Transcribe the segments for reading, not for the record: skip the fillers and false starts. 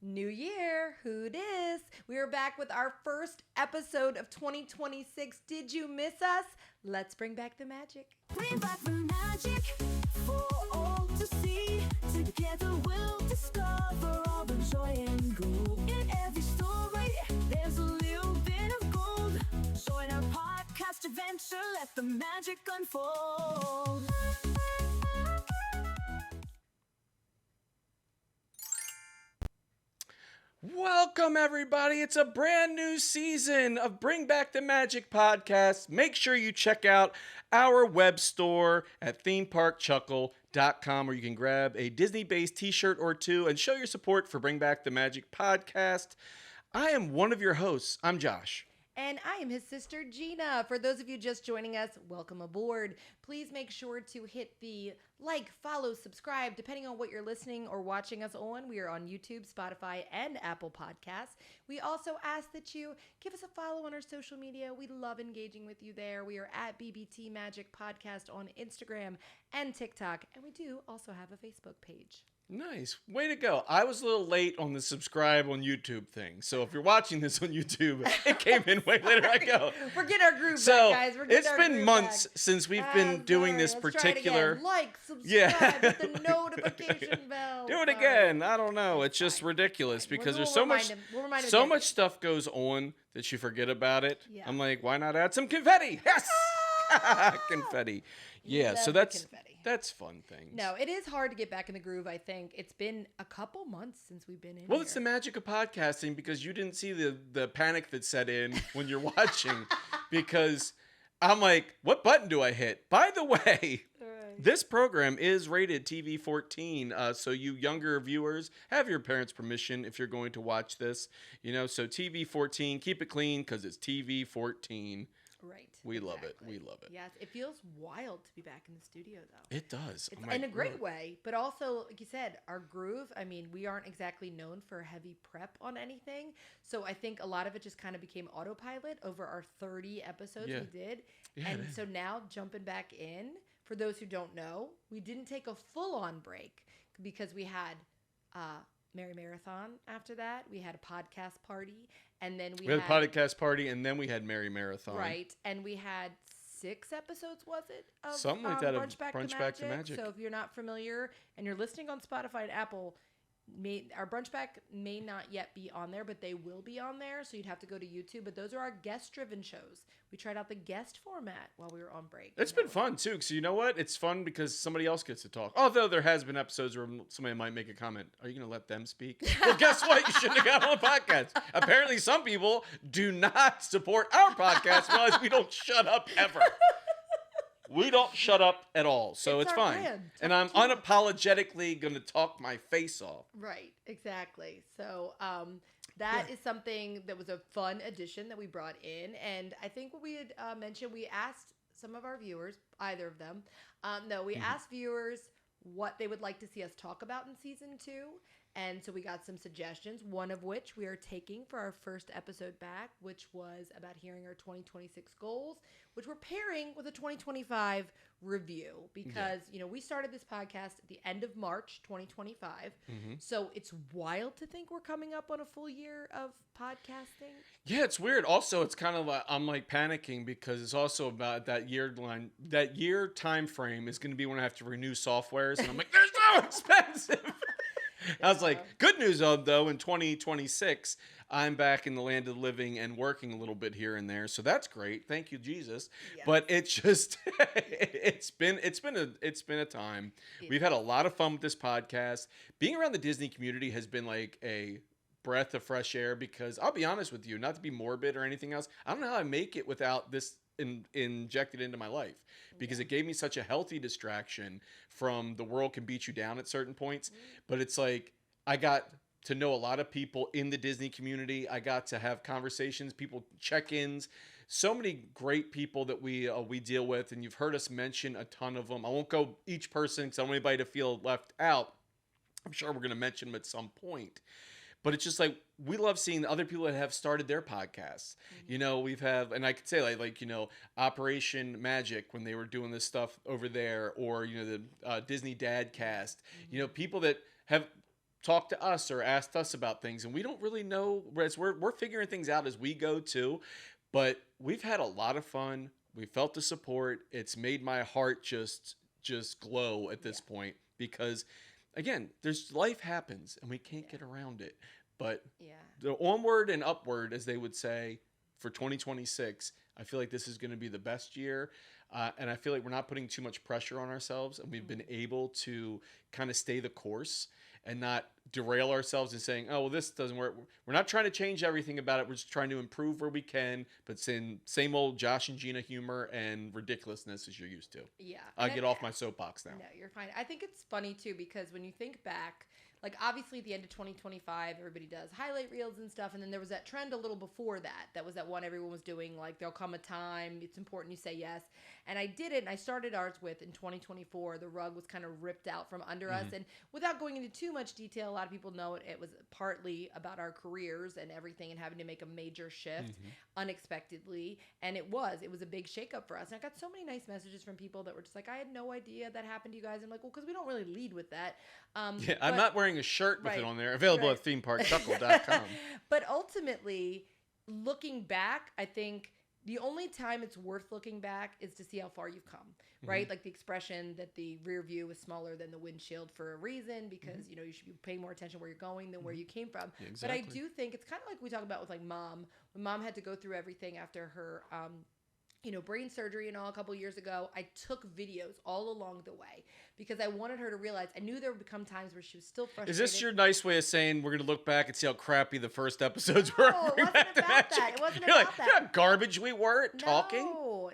New year, who dis? We are back with our first episode of 2026. Did you miss us? Let's bring back the magic. Bring back the magic for all to see. Together we'll discover all the joy and glow. In every story, there's a little bit of gold. Join our podcast adventure, let the magic unfold. Welcome, everybody. It's a brand new season of Bring Back the Magic podcast. Make sure you check out our web store at themeparkchuckle.com where you can grab a Disney-based t-shirt or two and show your support for Bring Back the Magic podcast. I am one of your hosts. I'm Josh. And I am his sister, Gina. For those of you just joining us, welcome aboard. Please make sure to hit the like, follow, subscribe, depending on what you're listening or watching us on. We are on YouTube, Spotify, and Apple Podcasts. We also ask that you give us a follow on our social media. We love engaging with you there. We are at BBT Magic Podcast on Instagram and TikTok. And we do also have a Facebook page. Nice. Way to go. I was a little late on the subscribe on YouTube thing. So if you're watching this on YouTube, it came in way later. I go. We're getting our groove So back, guys. it's been months since we've been doing this particular. Like, subscribe, hit the notification bell. Do it again. I don't know. It's just ridiculous because there's so much stuff goes on that you forget about it. Yeah. I'm like, why not add some confetti? Yes. Confetti. Yeah. So that's fun things. No, it is hard to get back in the groove, I think. It's been a couple months since we've been in Well, here. it's the magic of podcasting because you didn't see the panic that set in when you're watching because I'm like, what button do I hit? By the way, this program is rated TV 14, so you younger viewers have your parents' permission if you're going to watch this. So TV 14, keep it clean because it's TV 14. Right. We love it. We love it. Yes, it feels wild to be back in the studio, though. It does. It's in a great way, but also, like you said, our groove, I mean, we aren't exactly known for heavy prep on anything, so I think a lot of it just kind of became autopilot over our 30 episodes we did, and so now jumping back in, for those who don't know, we didn't take a full-on break because we had Merry Marathon after that. We had a podcast party, and then we had a podcast party, and then we had Merry Marathon. Right, and we had 6 episodes, was it? Of, something like that. Brunch Back to Magic. So if you're not familiar and you're listening on Spotify and Apple, our Brunch Back may not yet be on there, but they will be on there. So you'd have to go to YouTube. But those are our guest-driven shows. We tried out the guest format while we were on break. It's been fun too. So you know what? It's fun because somebody else gets to talk. Although there has been episodes where somebody might make a comment. Are you going to let them speak? Well, guess what? You shouldn't have got on the podcast. Apparently, some people do not support our podcast because we don't shut up ever. We don't shut up at all, so it's fine. And I'm unapologetically going to talk my face off. Right, exactly. So that is something that was a fun addition that we brought in. And I think what we had mentioned, we asked some of our viewers, either of them, asked viewers what they would like to see us talk about in season 2. And so we got some suggestions, one of which we are taking for our first episode back, which was about hearing our 2026 goals, which we're pairing with a 2025 review because, we started this podcast at the end of March 2025. Mm-hmm. So it's wild to think we're coming up on a full year of podcasting. Yeah, it's weird. Also, it's kind of like I'm like panicking because it's also about that year time frame is going to be when I have to renew softwares. And I'm like, they're so expensive. I was like, good news though, in 2026, I'm back in the land of the living and working a little bit here and there. So that's great. Thank you, Jesus. Yes. But it's just, it's been a time. Yeah. We've had a lot of fun with this podcast. Being around the Disney community has been like a breath of fresh air because I'll be honest with you, not to be morbid or anything else. I don't know how I make it without this injected into my life because it gave me such a healthy distraction from the world can beat you down at certain points. But it's like I got to know a lot of people in the Disney community. I got to have conversations, people check-ins, so many great people that we deal with, and you've heard us mention a ton of them. I won't go each person because I don't want anybody to feel left out. I'm sure we're going to mention them at some point. But it's just like, we love seeing other people that have started their podcasts. Mm-hmm. We've have, and I could say like Operation Magic when they were doing this stuff over there, or, the Disney Dadcast, people that have talked to us or asked us about things, and we don't really know. We're figuring things out as we go too, but we've had a lot of fun. We felt the support. It's made my heart just glow at this point because, again, there's life happens and we can't get around it. But the onward and upward, as they would say, for 2026, I feel like this is going to be the best year. And I feel like we're not putting too much pressure on ourselves, and we've been able to kind of stay the course and not derail ourselves and saying, oh, well, this doesn't work. We're not trying to change everything about it. We're just trying to improve where we can, but it's in same old Josh and Gina humor and ridiculousness as you're used to. Yeah. I'll get off my soapbox now. No, you're fine. I think it's funny, too, because when you think back, like, obviously, at the end of 2025, everybody does highlight reels and stuff. And then there was that trend a little before that. That was that one everyone was doing, like, there'll come a time. It's important you say yes. And I did it, and I started ours with, in 2024, the rug was kind of ripped out from under us. And without going into too much detail, a lot of people know it was partly about our careers and everything and having to make a major shift unexpectedly. And it was a big shakeup for us. And I got so many nice messages from people that were just like, I had no idea that happened to you guys. I'm like, well, because we don't really lead with that. I'm not wearing a shirt with it on there. Available at themeparkchuckle.com. But ultimately, looking back, I think the only time it's worth looking back is to see how far you've come, right? Like the expression that the rear view is smaller than the windshield for a reason, because you know you should be paying more attention where you're going than where you came from. Yeah, exactly. But I do think it's kind of like we talk about with like mom. When mom had to go through everything after her brain surgery and all a couple years ago, I took videos all along the way because I wanted her to realize, I knew there would become times where she was still frustrated. Is this your nice way of saying we're going to look back and see how crappy the first episodes were? No, it wasn't about that. It wasn't You're about like, that. you know how garbage we were at talking?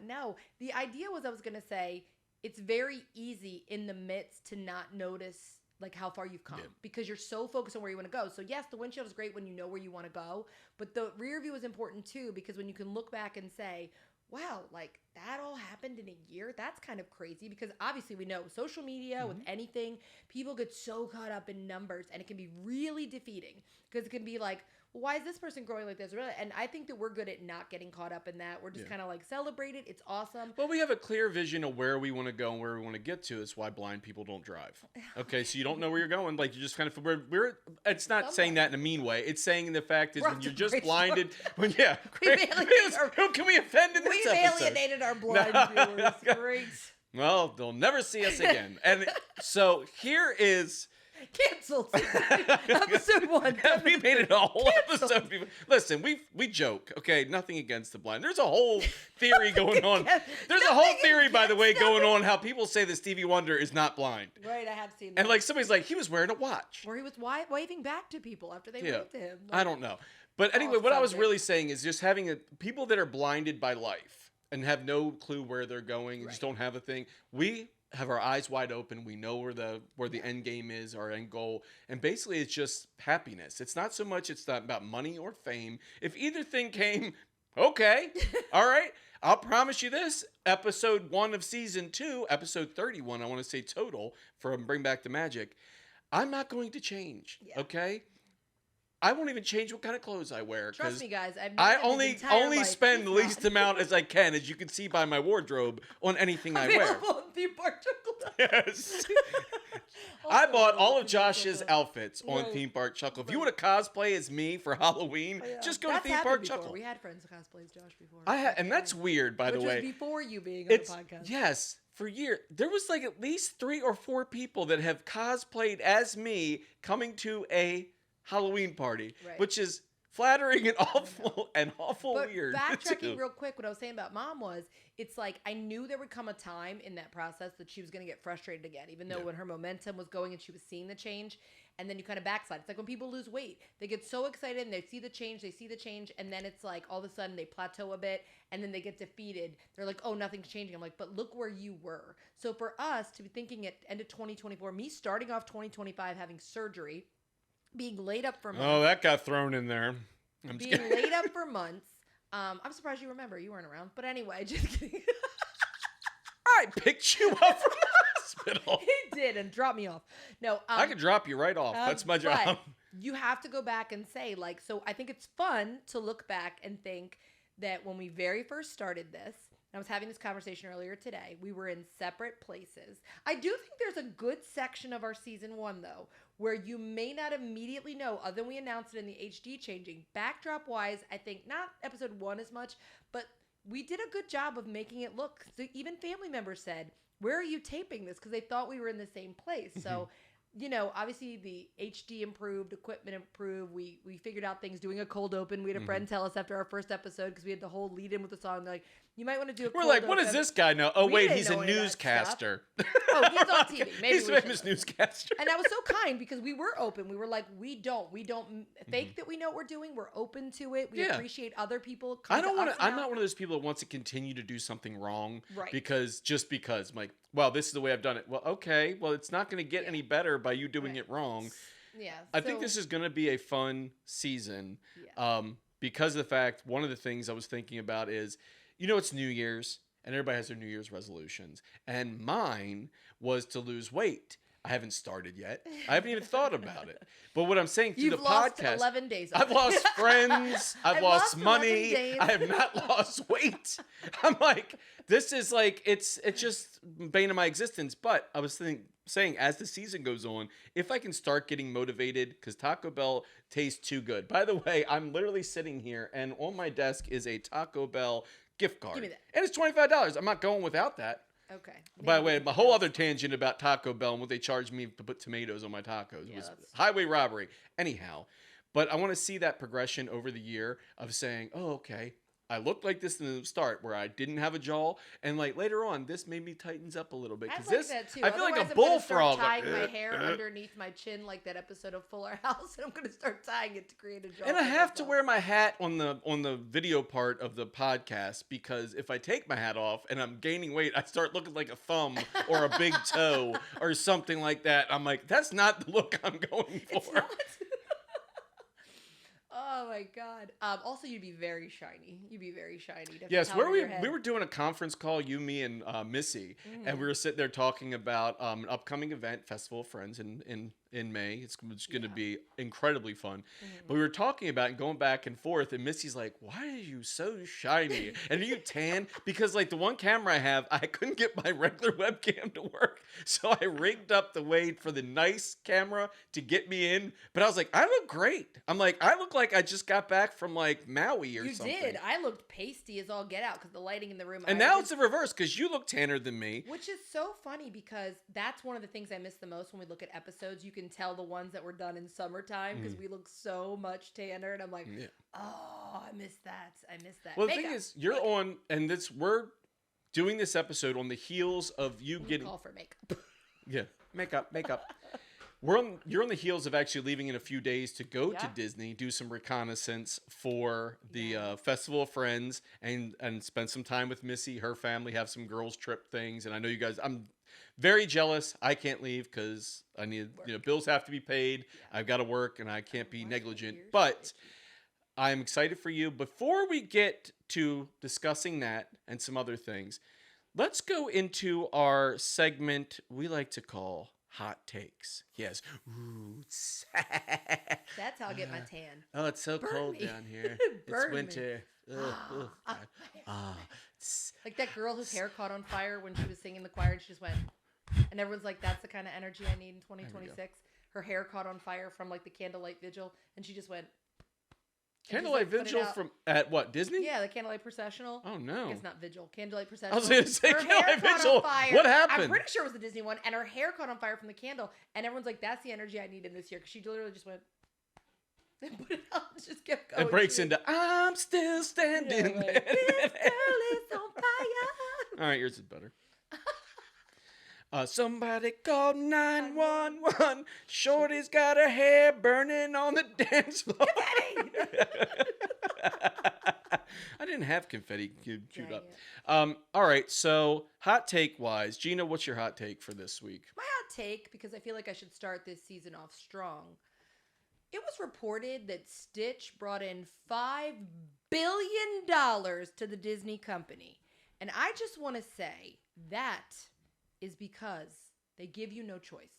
No. The idea was I was going to say, it's very easy in the midst to not notice like how far you've come because you're so focused on where you want to go. So yes, the windshield is great when you know where you want to go, but the rear view is important too, because when you can look back and say, wow, like that all happened in a year. That's kind of crazy because obviously we know social media with anything, people get so caught up in numbers and it can be really defeating because it can be like, well, why is this person growing like this? Really? And I think that we're good at not getting caught up in that. We're just kind of like celebrate it. It's awesome. Well, we have a clear vision of where we want to go and where we want to get to. It's why blind people don't drive. Okay, so you don't know where you're going. Like you just kind of we're it's not saying that in a mean way. It's saying the fact is when you're just blinded. When who can we offend in this episode? We alienated our blind viewers. Great. Well, they'll never see us again. And so here is. Canceled. Episode 1. We made it a whole episode. Listen, we joke, okay? Nothing against the blind. There's a whole theory going on. There's a whole theory, by the way, going on how people say that Stevie Wonder is not blind. Right, I have seen that. And like somebody's like, he was wearing a watch. Or he was waving back to people after they waved to him. Like, I don't know. But anyway, what I was really saying is just having people that are blinded by life and have no clue where they're going and just don't have a thing. We have our eyes wide open. We know where the end game is, our end goal. And basically it's just happiness. It's not so much, it's not about money or fame. If either thing came, okay. All right. I'll promise you this, episode 1 of season 2, episode 31, I want to say total from Bring Back the Magic. I'm not going to change. Okay. I won't even change what kind of clothes I wear. Trust me, guys. I only spend the least amount as I can, as you can see by my wardrobe, on anything I wear. On the PARK CHUCKLE. Yes. I bought all of Josh's outfits on Theme Park Chuckle. If you want to cosplay as me for Halloween, just go to Theme Park Chuckle. We had friends cosplay as Josh before. And that's weird, by the way. Which was before you being on the podcast. Yes. For years, there was like at least 3 or 4 people that have cosplayed as me coming to a Halloween party, which is flattering and awful weird. Backtracking real quick, what I was saying about mom was, it's like I knew there would come a time in that process that she was going to get frustrated again, even though when her momentum was going and she was seeing the change, and then you kind of backslide. It's like when people lose weight, they get so excited and they see the change, and then it's like all of a sudden they plateau a bit, and then they get defeated. They're like, oh, nothing's changing. I'm like, but look where you were. So for us to be thinking at end of 2024, me starting off 2025 having surgery, being laid up for months. Oh, that got thrown in there. Being laid up for months. I'm surprised you remember. You weren't around. But anyway, just kidding. I picked you up from the hospital. He did, and dropped me off. No, I could drop you right off. That's my job. You have to go back and say, like, so I think it's fun to look back and think that when we very first started this, I was having this conversation earlier today. We were in separate places. I do think there's a good section of our season 1, though, where you may not immediately know, other than we announced it in the HD changing. Backdrop wise, I think not episode 1 as much, but we did a good job of making it look. So even family members said, "Where are you taping this?" Because they thought we were in the same place. So, obviously the HD improved, equipment improved. We figured out things doing a cold open. We had a friend tell us after our first episode, because we had the whole lead in with the song. They're like, "You might want to do a cold We're like, open." what does this guy know? Oh, We wait, didn't he's know a any of that newscaster. Oh, he's on TV. Maybe He's a we famous should. newscaster. And that was so kind, because we were open. We were like, we don't fake that we know what we're doing. We're open to it. We Yeah. appreciate other people. Come I don't to want us to. I'm now. not one of those people that wants to continue to do something wrong, Right. because I'm like, well, this is the way I've done it. Well, okay, well, it's not going to get any better by you doing Right. it wrong. Yeah. I think this is going to be a fun season, Yeah. because of the fact, one of the things I was thinking about is, it's New Year's, and everybody has their New Year's resolutions, and mine was to lose weight. I haven't started yet. I haven't even thought about it. But what I'm saying through You've the lost podcast, 11 days. I've lost friends. I've lost 11 money. days. I have not lost weight. I'm like, this is like, it's just bane of my existence. But I was saying, as the season goes on, if I can start getting motivated, because Taco Bell tastes too good. By the way, I'm literally sitting here, and on my desk is a Taco Bell gift card. Give me that. And it's $25. I'm not going without that. Okay. By the way, my whole other tangent about Taco Bell and what they charged me to put tomatoes on my tacos Yeah, was that's- highway robbery. Anyhow, but I want to see that progression over the year of saying, oh, okay, I looked like this in the start where I didn't have a jaw, and like later on, this maybe tightens up a little bit. I Because like this, that too. I feel like Otherwise, a I'm gonna bullfrog. start like, tying my hair underneath my chin, like that episode of Fuller House, and I'm going to start tying it to create a jaw. And I for have to myself. wear my hat on the video part of the podcast, because if I take my hat off and I'm gaining weight, I start looking like a thumb or a big toe or something like that. I'm like, that's not the look I'm going for. It's not. Oh my god. Also, you'd be very shiny. You'd be very shiny. You'd have Yes, towel where over your head. we were doing a conference call, you, me, and Missy, and we were sitting there talking about an upcoming event, Festival of Friends, in May. It's going to be incredibly fun. But we were talking about and going back and forth, and Missy's like, "Why are you so shiny? And are you tan?" Because like the one camera I have, I couldn't get my regular webcam to work, so I rigged up the way for the nice camera to get me in. But I was like, I look great. I'm like, I look like I just got back from like Maui or You something. did. I looked pasty as all get out because the lighting in the room. And now it's the reverse, because you look tanner than me. Which is so funny, because that's one of the things I miss the most when we look at episodes. You can tell the ones that were done in summertime, because we look so much tanner, and I'm like, Yeah. oh, I miss that. I miss that. Well, the Makeup. thing is, you're Makeup. on, and we're doing this episode on the heels of you We getting, call for makeup. yeah, makeup. You're on the heels of actually leaving in a few days to go to Yeah. Disney, do some reconnaissance for the Festival of Friends, and spend some time with Missy, her family, have some girls trip things. And I know you guys, I'm very jealous. I can't leave because I need, bills have to be paid. Yeah. I've got to work, and I can't be Watch negligent. my ears. But I'm excited for you. Before we get to discussing that and some other things, let's go into our segment we like to call Hot Takes. Yes. Ooh. That's how I get my tan. Oh, it's so Burn cold me. down here. Burn It's me. winter. Ugh, ugh, God. Ah, Like that girl whose hair caught on fire when she was singing the choir, and she just went, and everyone's like, that's the kind of energy I need in 2026. Her hair caught on fire from like the candlelight vigil, and she just went, Candlelight put it Vigil out. from at what, Disney? yeah, the candlelight processional. Oh I no. guess not vigil, candlelight processional. I was going to say Her hair Candlelight caught on Vigil. fire. What happened? I'm pretty sure it was the Disney one, and her hair caught on fire from the candle, and everyone's like, that's the energy I need in this year, because she literally just went and put it out and just kept going. It breaks She into I'm still standing. Yeah, right. This girl is on fire. All right, yours is better. Somebody called 911. Shorty's got her hair burning on the dance floor. I didn't have confetti queued Dang up. it. All right, so hot take wise, Gina, what's your hot take for this week? My hot take, because I feel like I should start this season off strong. It was reported that Stitch brought in $5 billion to the Disney company. And I just want to say that is because they give you no choice.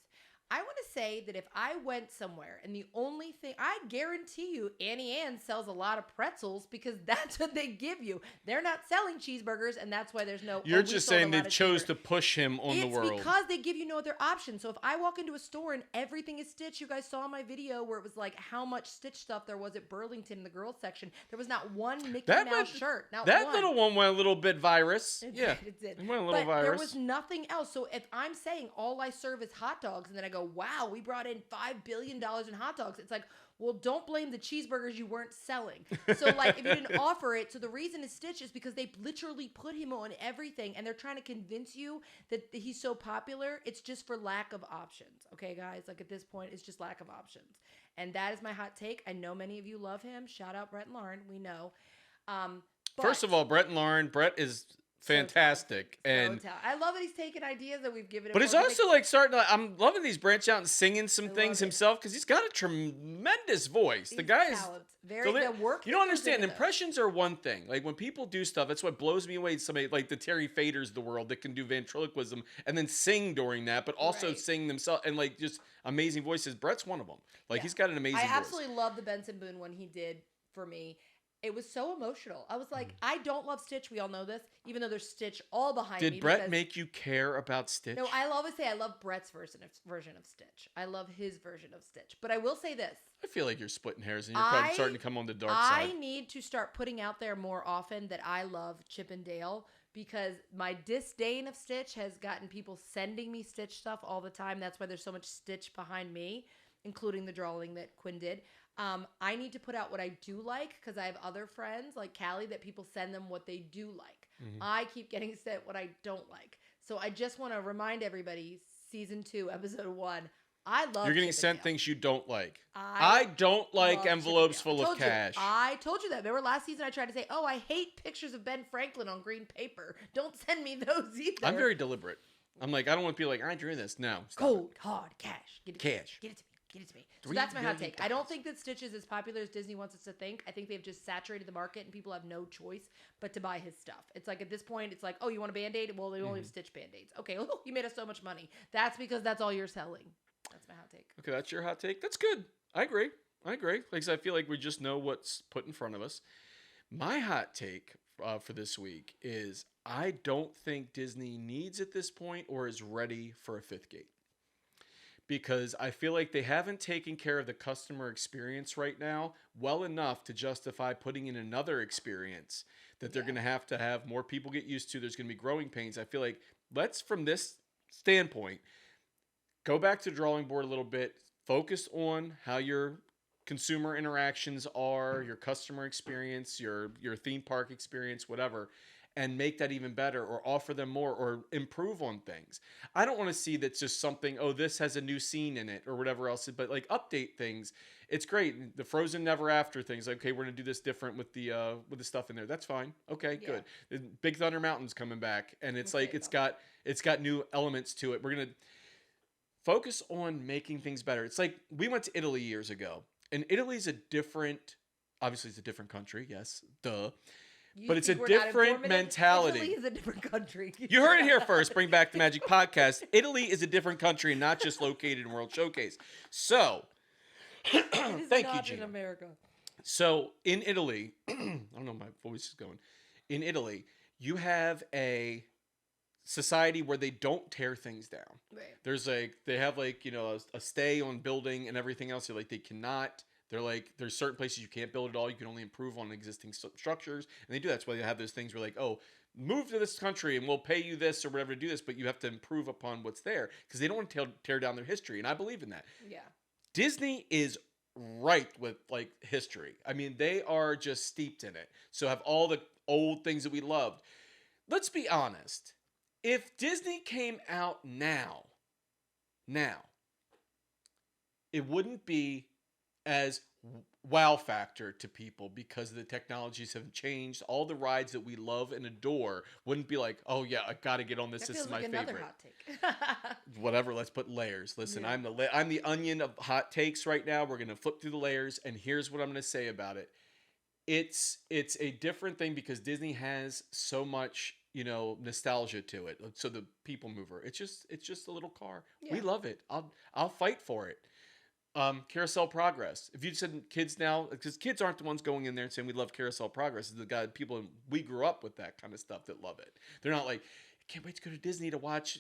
I want to say that if I went somewhere and the only thing, I guarantee you Annie Ann sells a lot of pretzels because that's what they give you. They're not selling cheeseburgers, and that's why there's no. You're we just sold a saying they lot of chose cheeseburgers. to push him on the It's world. because they give you no other option. So if I walk into a store and everything is Stitch, you guys saw my video where it was like how much Stitch stuff there was at Burlington in the girls section. There was not one Mickey Mouse shirt. Not that one. little one went a little bit virus. It Yeah, did, it did. It went a little but virus. there was nothing else. So if I'm saying all I serve is hot dogs, and then I go, wow, we brought in $5 billion in hot dogs, it's like, well, don't blame the cheeseburgers you weren't selling. So, like, if you didn't offer it, so the reason it's Stitch is because they literally put him on everything, and they're trying to convince you that he's so popular. It's just for lack of options. Okay, guys? Like, at this point, it's just lack of options. And that is my hot take. I know many of you love him. Shout out Brett and Lauren. We know. First of all, Brett and Lauren. Brett is fantastic, and I love that he's taking ideas that we've given him. but it's also like starting to, I'm loving these branch out and singing some things it. himself because he's got a tremendous voice. The guy is very the work. You don't understand. Impressions are one thing. Like when people do stuff, that's what blows me away. Somebody like the Terry Faders of the world that can do ventriloquism and then sing during that, but also sing themselves and like just amazing voices. Brett's one of them. Like he's got an amazing voice. I absolutely love the Benson Boone one he did for me. It was so emotional. I was like, I don't love Stitch. We all know this, even though there's Stitch all behind me. Did Brett make you care about Stitch? No, I always say I love Brett's version of Stitch. I love his version of Stitch. But I will say this. I feel like you're splitting hairs and you're probably starting to come on the dark side. I need to start putting out there more often that I love Chip and Dale because my disdain of Stitch has gotten people sending me Stitch stuff all the time. That's why there's so much Stitch behind me, including the drawing that Quinn did. I need to put out what I do like because I have other friends like Callie that people send them what they do like. Mm-hmm. I keep getting sent what I don't like. So I just want to remind everybody, season 2, episode 1, I love. You're getting sent things you don't like. I don't like envelopes full of cash. I told you that. Remember last season I tried to say, oh, I hate pictures of Ben Franklin on green paper. Don't send me those either. I'm very deliberate. I'm like, I don't want to be like, I drew this. No. Cold, hard cash. Get it cash. Get it to me. Get it to me. So that's my hot take. I don't think that Stitch is as popular as Disney wants us to think. I think they've just saturated the market and people have no choice but to buy his stuff. It's like at this point, it's like, oh, you want a Band-Aid? Well, they only have Stitch Band-Aids. Okay, oh, you made us so much money. That's because that's all you're selling. That's my hot take. Okay, that's your hot take. That's good. I agree. Because I feel like we just know what's put in front of us. My hot take for this week is I don't think Disney needs at this point or is ready for a fifth gate. Because I feel like they haven't taken care of the customer experience right now well enough to justify putting in another experience that they're going to have more people get used to. There's going to be growing pains. I feel like let's, from this standpoint, go back to the drawing board a little bit, focus on how your consumer interactions are, your customer experience, your theme park experience, whatever, and make that even better or offer them more or improve on things. I don't want to see that's just something, oh, this has a new scene in it or whatever else, but like update things. It's great. The Frozen Never After things, like, okay, we're going to do this different with the stuff in there. That's fine. Okay, good. The Big Thunder Mountain's coming back and it's like it's got new elements to it. We're going to focus on making things better. It's like we went to Italy years ago, and Italy's obviously it's a different country, yes, duh. But it's a different mentality. Italy is a different country. You heard it here first. Bring back the Magic Podcast. Italy is a different country and not just located in World Showcase. So, thank you, Gina. In America. So, in Italy, I don't know, my voice is going. In Italy, you have a society where they don't tear things down. Right. They have a stay on building and everything else. They're like, they cannot. They're like, there's certain places you can't build at all. You can only improve on existing structures. And they do. That's why they have those things where like, oh, move to this country and we'll pay you this or whatever to do this. But you have to improve upon what's there because they don't want to tear down their history. And I believe in that. Yeah. Disney is right with like history. I mean, they are just steeped in it. So have all the old things that we loved. Let's be honest. If Disney came out now, it wouldn't be as wow factor to people because the technologies have changed. All the rides that we love and adore wouldn't be like, oh yeah, I got to get on this. This is my favorite. Hot take. Whatever. Let's put layers. Listen, yeah. I'm the onion of hot takes right now. We're gonna flip through the layers, and here's what I'm gonna say about it. It's a different thing because Disney has so much nostalgia to it. So the people mover, it's just a little car. We Yeah. love it. I'll fight for it. Carousel Progress. If you said kids now, because kids aren't the ones going in there and saying we love Carousel Progress, it's the guy people we grew up with that kind of stuff that love it. They're not like, can't wait to go to Disney to watch,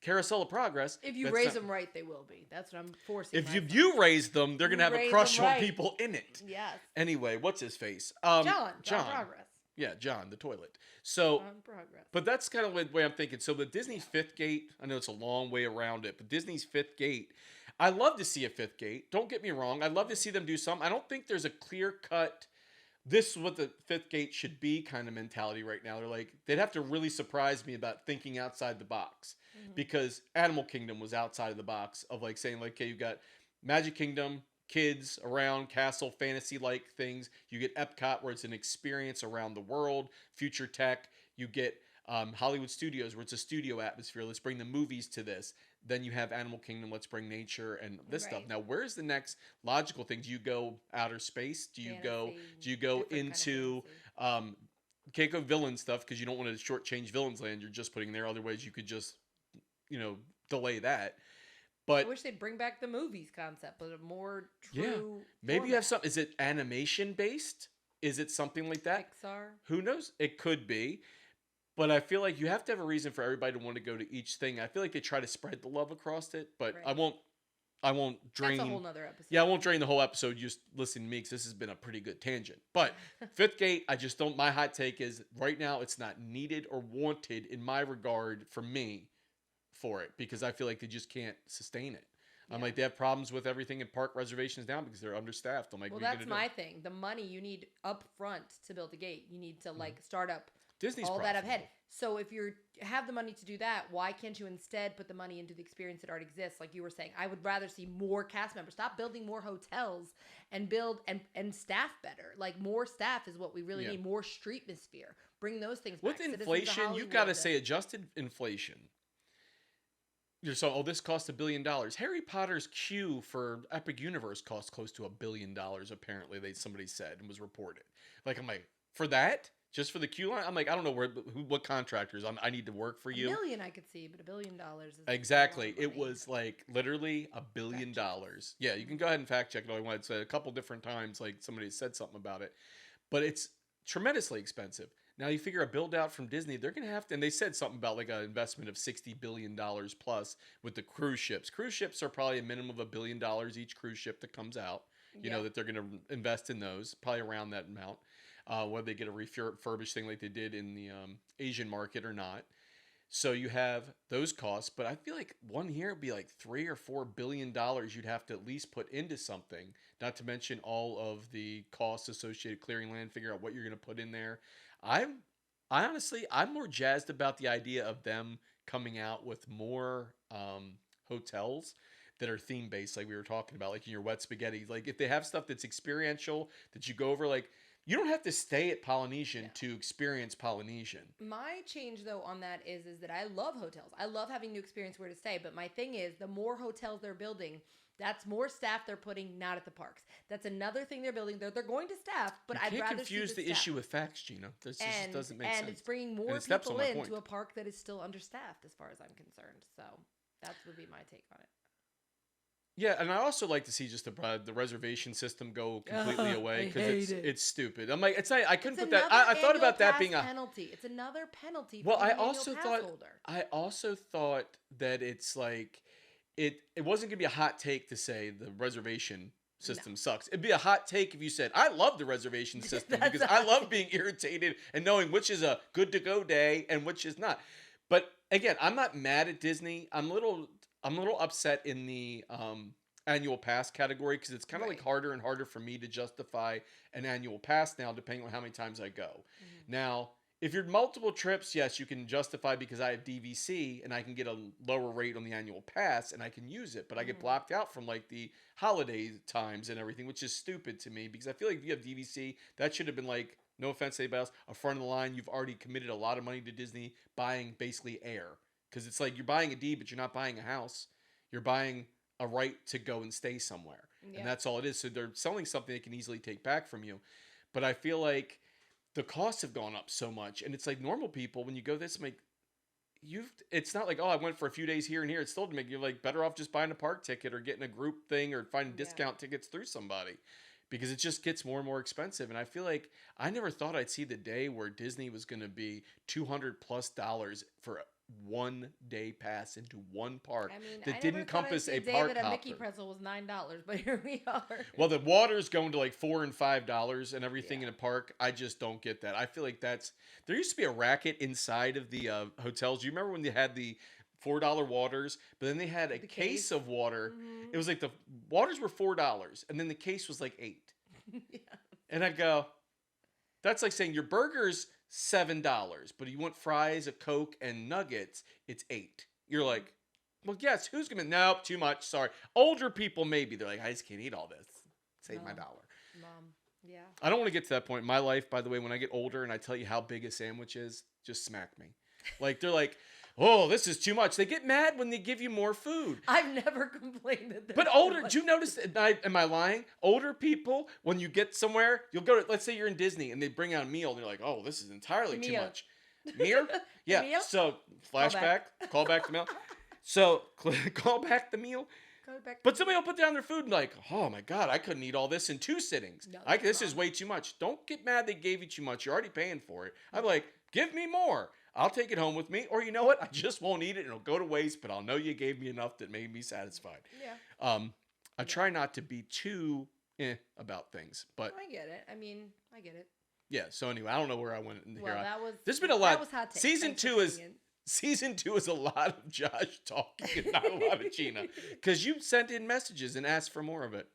Carousel of Progress. If you That's raise not- them right, they will be. That's what I'm forcing. If my you, son. you raise them, they're gonna have a Raise crush them on right. people in it. Yes. Anyway, what's his face? John Progress. Yeah, John, the toilet. So, John Progress. but that's kind of the way I'm thinking. So the Disney's fifth gate, I know it's a long way around it, but Disney's fifth gate, I love to see a fifth gate. Don't get me wrong. I'd love to see them do something. I don't think there's a clear cut, this is what the fifth gate should be kind of mentality right now. They're like, they'd have to really surprise me about thinking outside the box. Because Animal Kingdom was outside of the box of like saying like, okay, you got Magic Kingdom, kids around, castle, fantasy-like things. You get Epcot, where it's an experience around the world. Future Tech. You get Hollywood Studios, where it's a studio atmosphere. Let's bring the movies to this. Then you have Animal Kingdom. Let's bring nature and this stuff. Right. Now, where's the next logical thing? Do you go outer space? Do you go? Fantasy, Do you go different kind of into? fantasy. Can't go villain stuff because you don't want to shortchange Villains Land. You're just putting there. Otherwise, you could just, delay that. But I wish they'd bring back the movies concept, but a more true. yeah, maybe you have format. some. Is it animation based? Is it something like that? Pixar. Who knows? It could be. But I feel like you have to have a reason for everybody to want to go to each thing. I feel like they try to spread the love across it, but Right. I won't drain. That's a whole nother episode. Yeah, I won't drain the whole episode just listening to me because this has been a pretty good tangent. But Fifth Gate, I just don't. My hot take is right now it's not needed or wanted in my regard for me for it because I feel like they just can't sustain it. I'm Yeah. like, they have problems with everything and park reservations down because they're understaffed. I'm like, Well, what are you that's gonna my do? thing. The money you need up front to build a gate. You need to start up Disney's all that profitable. ahead. So if you have the money to do that, why can't you instead put the money into the experience that already exists? Like you were saying, I would rather see more cast members. Stop building more hotels and build and staff better. Like more staff is what we really Yeah. need. More streetmosphere. Bring those things With back. Citizens of inflation, you Hollywood got to to- say adjusted inflation. You're so, this cost $1 billion. Harry Potter's queue for Epic Universe cost close to $1 billion. Apparently, somebody said and was reported. Like I'm like, for that, just for the queue line. I'm like, I don't know what contractors. I need to work for $1 you. million I could see, but $1 billion is a lot Exactly. of It money. was like literally $1 billion. Yeah, you can go ahead and fact check it all you want. It's a couple different times. Like somebody said something about it, but it's tremendously expensive. Now you figure a build out from Disney, they're gonna have to, and they said something about like an investment of $60 billion plus with the cruise ships. Cruise ships are probably a minimum of $1 billion each cruise ship that comes out. You know Yeah. that they're gonna invest in those, probably around that amount. Whether they get a refurbished thing like they did in the Asian market or not. So you have those costs, but I feel like one year would be like $3 or $4 billion you'd have to at least put into something. Not to mention all of the costs associated clearing land, figure out what you're going to put in there. I honestly, I'm more jazzed about the idea of them coming out with more hotels that are theme based, like we were talking about, like in your Wet Spaghetti. Like if they have stuff that's experiential that you go over, like you don't have to stay at Polynesian to experience Polynesian. My change though on that is that I love hotels. I love having new experience where to stay. But my thing is, the more hotels they're building, that's more staff they're putting not at the parks. That's another thing they're building. They're going to staff, but You I'd can't rather confuse see the issue with facts, Gina. This just doesn't make sense. And it's bringing And more it steps on people my point. into a park that is still understaffed, as far as I'm concerned. So that would be my take on it. Yeah, and I also like to see just the reservation system go completely away because it's stupid. I'm like, it's not. I couldn't put that. I thought about that being a penalty. It's another penalty. Well, for I an annual also pass thought holder. I also thought that it's like it wasn't gonna be a hot take to say the reservation system sucks. It'd be a hot take if you said I love the reservation system That's because I love being irritated and knowing which is a good to go day and which is not. But again, I'm not mad at Disney. I'm a little upset in the annual pass category because it's kind of like Right. harder and harder for me to justify an annual pass now, depending on how many times I go. Now, if you're multiple trips, yes, you can justify because I have DVC and I can get a lower rate on the annual pass and I can use it, but I get blocked out from like the holiday times and everything, which is stupid to me because I feel like if you have DVC, that should have been like, no offense to anybody else, a front of the line. You've already committed a lot of money to Disney buying basically air because it's like you're buying a D, but you're not buying a house. You're buying a right to go and stay somewhere. Yeah. And that's all it is. So they're selling something they can easily take back from you. But I feel like the costs have gone up so much, and it's like normal people when you go this, like it's not like, oh, I went for a few days here and here. It's still to make you like better off just buying a park ticket or getting a group thing or finding Yeah. discount tickets through somebody, because it just gets more and more expensive. And I feel like I never thought I'd see the day where Disney was going to be $200+ for 1 day pass into one park I mean, that I didn't never thought I'd encompass see a day park that a Mickey hopper. pretzel was $9, but here we are. Well, the water's going to like $4 and $5 and everything Yeah. in a park. I just don't get that. I feel like there used to be a racket inside of the hotels. You remember when they had the $4 waters, but then they had a The case case. of water. Mhm. It was like the waters were $4, and then the case was like $8. Yeah. And I'd go, that's like saying your burger's $7, but you want fries, a Coke, and nuggets, it's $8. You're like, well, yes, who's gonna? Nope, too much. Sorry. Older people maybe they're like, I just can't eat all this. Save my No. dollar. Mom. Yeah. I don't want to get to that point in my life. By the way, when I get older and I tell you how big a sandwich is, just smack me. Like they're like, oh, this is too much. They get mad when they give you more food. I've never complained that. But older, do you notice? Am I lying? Older people, when you get somewhere, you'll go to. Let's say you're in Disney and they bring out a meal, and you're like, "Oh, this is entirely too Meal. much." Meal? Yeah. Meal? So flashback, call back the meal. So call back the meal. Go back. But somebody will put down their food and like, "Oh my God, I couldn't eat all this in 2 sittings. No, This that's is wrong. way too much." Don't get mad they gave you too much. You're already paying for it. I'm like, give me more. I'll take it home with me. Or you know what? I just won't eat it and it'll go to waste, but I'll know you gave me enough that made me satisfied. Yeah. I try not to be too about things, but I get it. I mean, I get it. yeah. So anyway, I don't know where I went in here. Well, that was. There's been a That lot. was hot take. Season Thanks for 2 is tuning in. season 2 is a lot of Josh talking and not a lot of Gina, because you sent in messages and asked for more of it.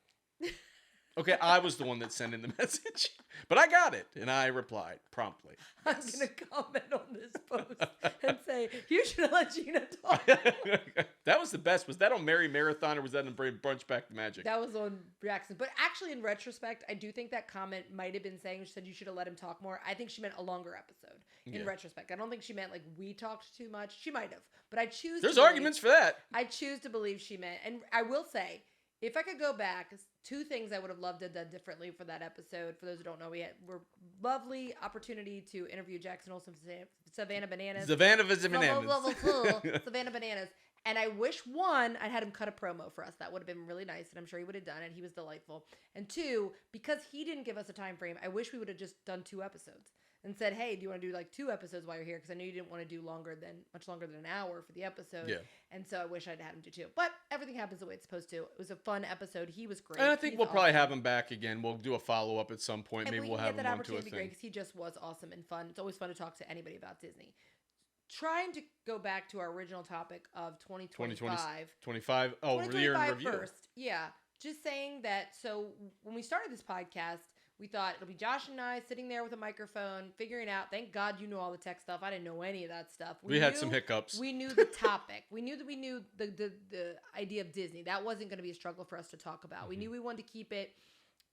Okay, I was the one that sent in the message, but I got it and I replied promptly. I'm Yes. gonna comment on this post and say you should have let Gina talk. That was the best. Was that on Merry Marathon or was that in Brunch Back to Magic? That was on Jackson. But actually, in retrospect, I do think that comment might have been saying, she said you should have let him talk more. I think she meant a longer episode in Yeah. retrospect. I don't think she meant like we talked too much. She might have. But I choose There's to believe- arguments for that. I choose to believe she meant. And I will say, if I could go back, 2 things I would have loved to have done differently for that episode. For those who don't know, we had lovely opportunity to interview Jackson Olsen from Savannah Bananas. Savannah Bananas. Savannah Bananas. And I wish, 1, I'd had him cut a promo for us. That would have been really nice, and I'm sure he would have done it. He was delightful. And 2, because he didn't give us a time frame, I wish we would have just done 2 episodes and said, hey, do you want to do like 2 episodes while you're here? Because I knew you didn't want to do much longer than an hour for the episode. Yeah. And so I wish I'd had him do 2. But everything happens the way it's supposed to. It was a fun episode. He was great. And I think He's we'll probably awesome. have him back again. We'll do a follow-up at some point. And Maybe we we'll can have get him that on to a opportunity to be great thing. because he just was awesome and fun. It's always fun to talk to anybody about Disney. Trying to go back to our original topic of 2025. 25. Oh, year in 2025 review. first. Yeah. Just saying that. So when we started this podcast, we thought it'll be Josh and I sitting there with a microphone, figuring out. Thank God you know all the tech stuff. I didn't know any of that stuff. We had some hiccups. We knew the topic. We knew the idea of Disney. That wasn't going to be a struggle for us to talk about. We knew we wanted to keep it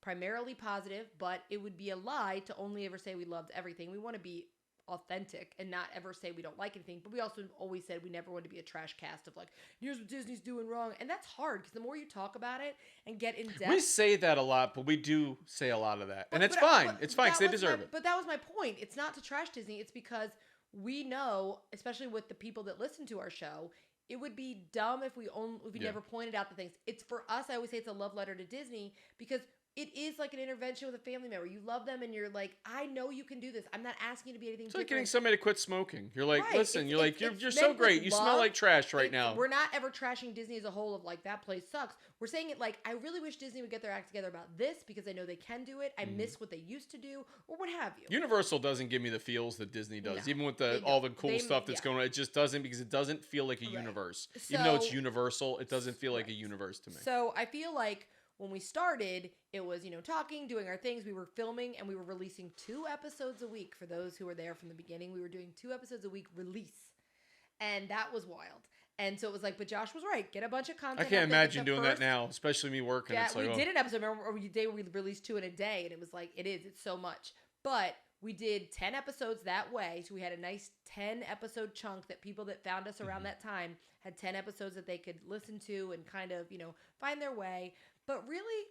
primarily positive, but it would be a lie to only ever say we loved everything. We want to be authentic and not ever say we don't like anything, but we also always said we never want to be a trash cast of like, here's what Disney's doing wrong. And that's hard because the more you talk about it and get in depth. We say that a lot, but we do say a lot of that. And it's But fine. It's fine because they that was deserve it. But that was my point. It's not to trash Disney. It's because we know, especially with the people that listen to our show, it would be dumb if we Yeah. never pointed out the things. It's for us. I always say it's a love letter to Disney because it is like an intervention with a family member. You love them and you're like, I know you can do this. I'm not asking you to be anything It's like different. getting somebody to quit smoking. You're like, Right. listen, It's- you're like, it's you're meant so with great. You smell love. like trash right now. We're not ever trashing Disney as a whole of like, that place sucks. We're saying it like, I really wish Disney would get their act together about this because I know they can do it. I Mm-hmm. miss what they used to do or what have you. Universal doesn't give me the feels that Disney does. No, Even with they all don't. the cool They- stuff that's yeah. going on, it just doesn't, because it doesn't feel like a Right. universe. Even though it's So- universal, it doesn't feel like a Right. universe to me. So I feel like when we started, it was, talking, doing our things. We were filming and we were releasing 2 episodes a week. For those who were there from the beginning, we were doing 2 episodes a week release. And that was wild. And so it was like, but Josh was right. Get a bunch of content. I out can't there. Get imagine the doing that first- now, especially me working. Yeah, It's like, we oh. did an episode. Remember we released 2 in a day, and it was like, it's so much. But we did 10 episodes that way, so we had a nice 10 episode chunk that people that found us around that time had 10 episodes that they could listen to and kind of, find their way. But really,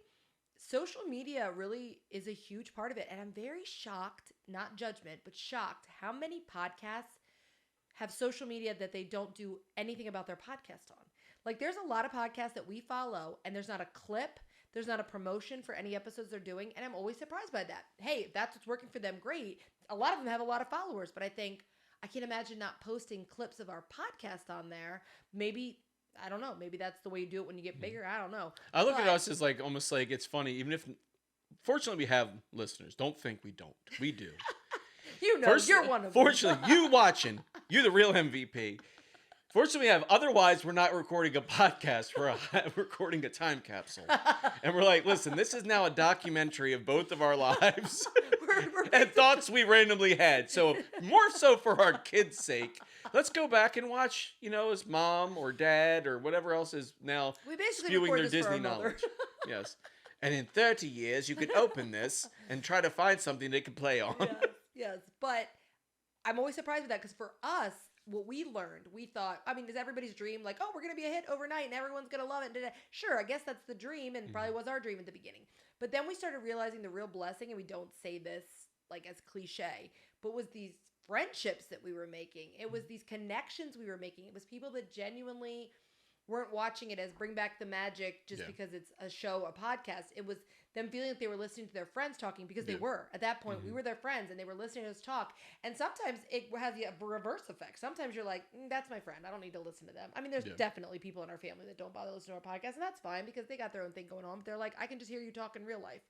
social media really is a huge part of it. And I'm very shocked, not judgment, but shocked how many podcasts have social media that they don't do anything about their podcast on. Like there's a lot of podcasts that we follow and there's not a clip, there's not a promotion for any episodes they're doing. And I'm always surprised by that. Hey, if that's what's working for them, great. A lot of them have a lot of followers, but I can't imagine not posting clips of our podcast on there. Maybe, I don't know, maybe that's the way you do it when you get bigger. I don't know. I look at us as like almost like it's funny, even if fortunately we have listeners. Don't think we don't. We do. You're one of them. Fortunately, you watching, you're the real MVP. Fortunately, we have. Otherwise, we're not recording a podcast. We're recording a time capsule. And we're like, listen, this is now a documentary of both of our lives and thoughts we randomly had. So more so for our kids' sake, let's go back and watch, his mom or dad or whatever else is now spewing their Disney knowledge. Yes. And in 30 years, you could open this and try to find something they could play on. Yes. But I'm always surprised with that because for us, what we learned, we thought, is everybody's dream like, oh, we're going to be a hit overnight and everyone's going to love it. Sure, I guess that's the dream and probably was our dream at the beginning. But then we started realizing the real blessing, and we don't say this like as cliche, but was these friendships that we were making. It was these connections we were making. It was people that genuinely weren't watching it as Bring Back the Magic just because it's a show, a podcast. It was them feeling like they were listening to their friends talking because they were. At that point, we were their friends and they were listening to us talk. And sometimes it has a reverse effect. Sometimes you're like, that's my friend. I don't need to listen to them. There's definitely people in our family that don't bother listening to our podcast, and that's fine because they got their own thing going on. But they're like, I can just hear you talk in real life.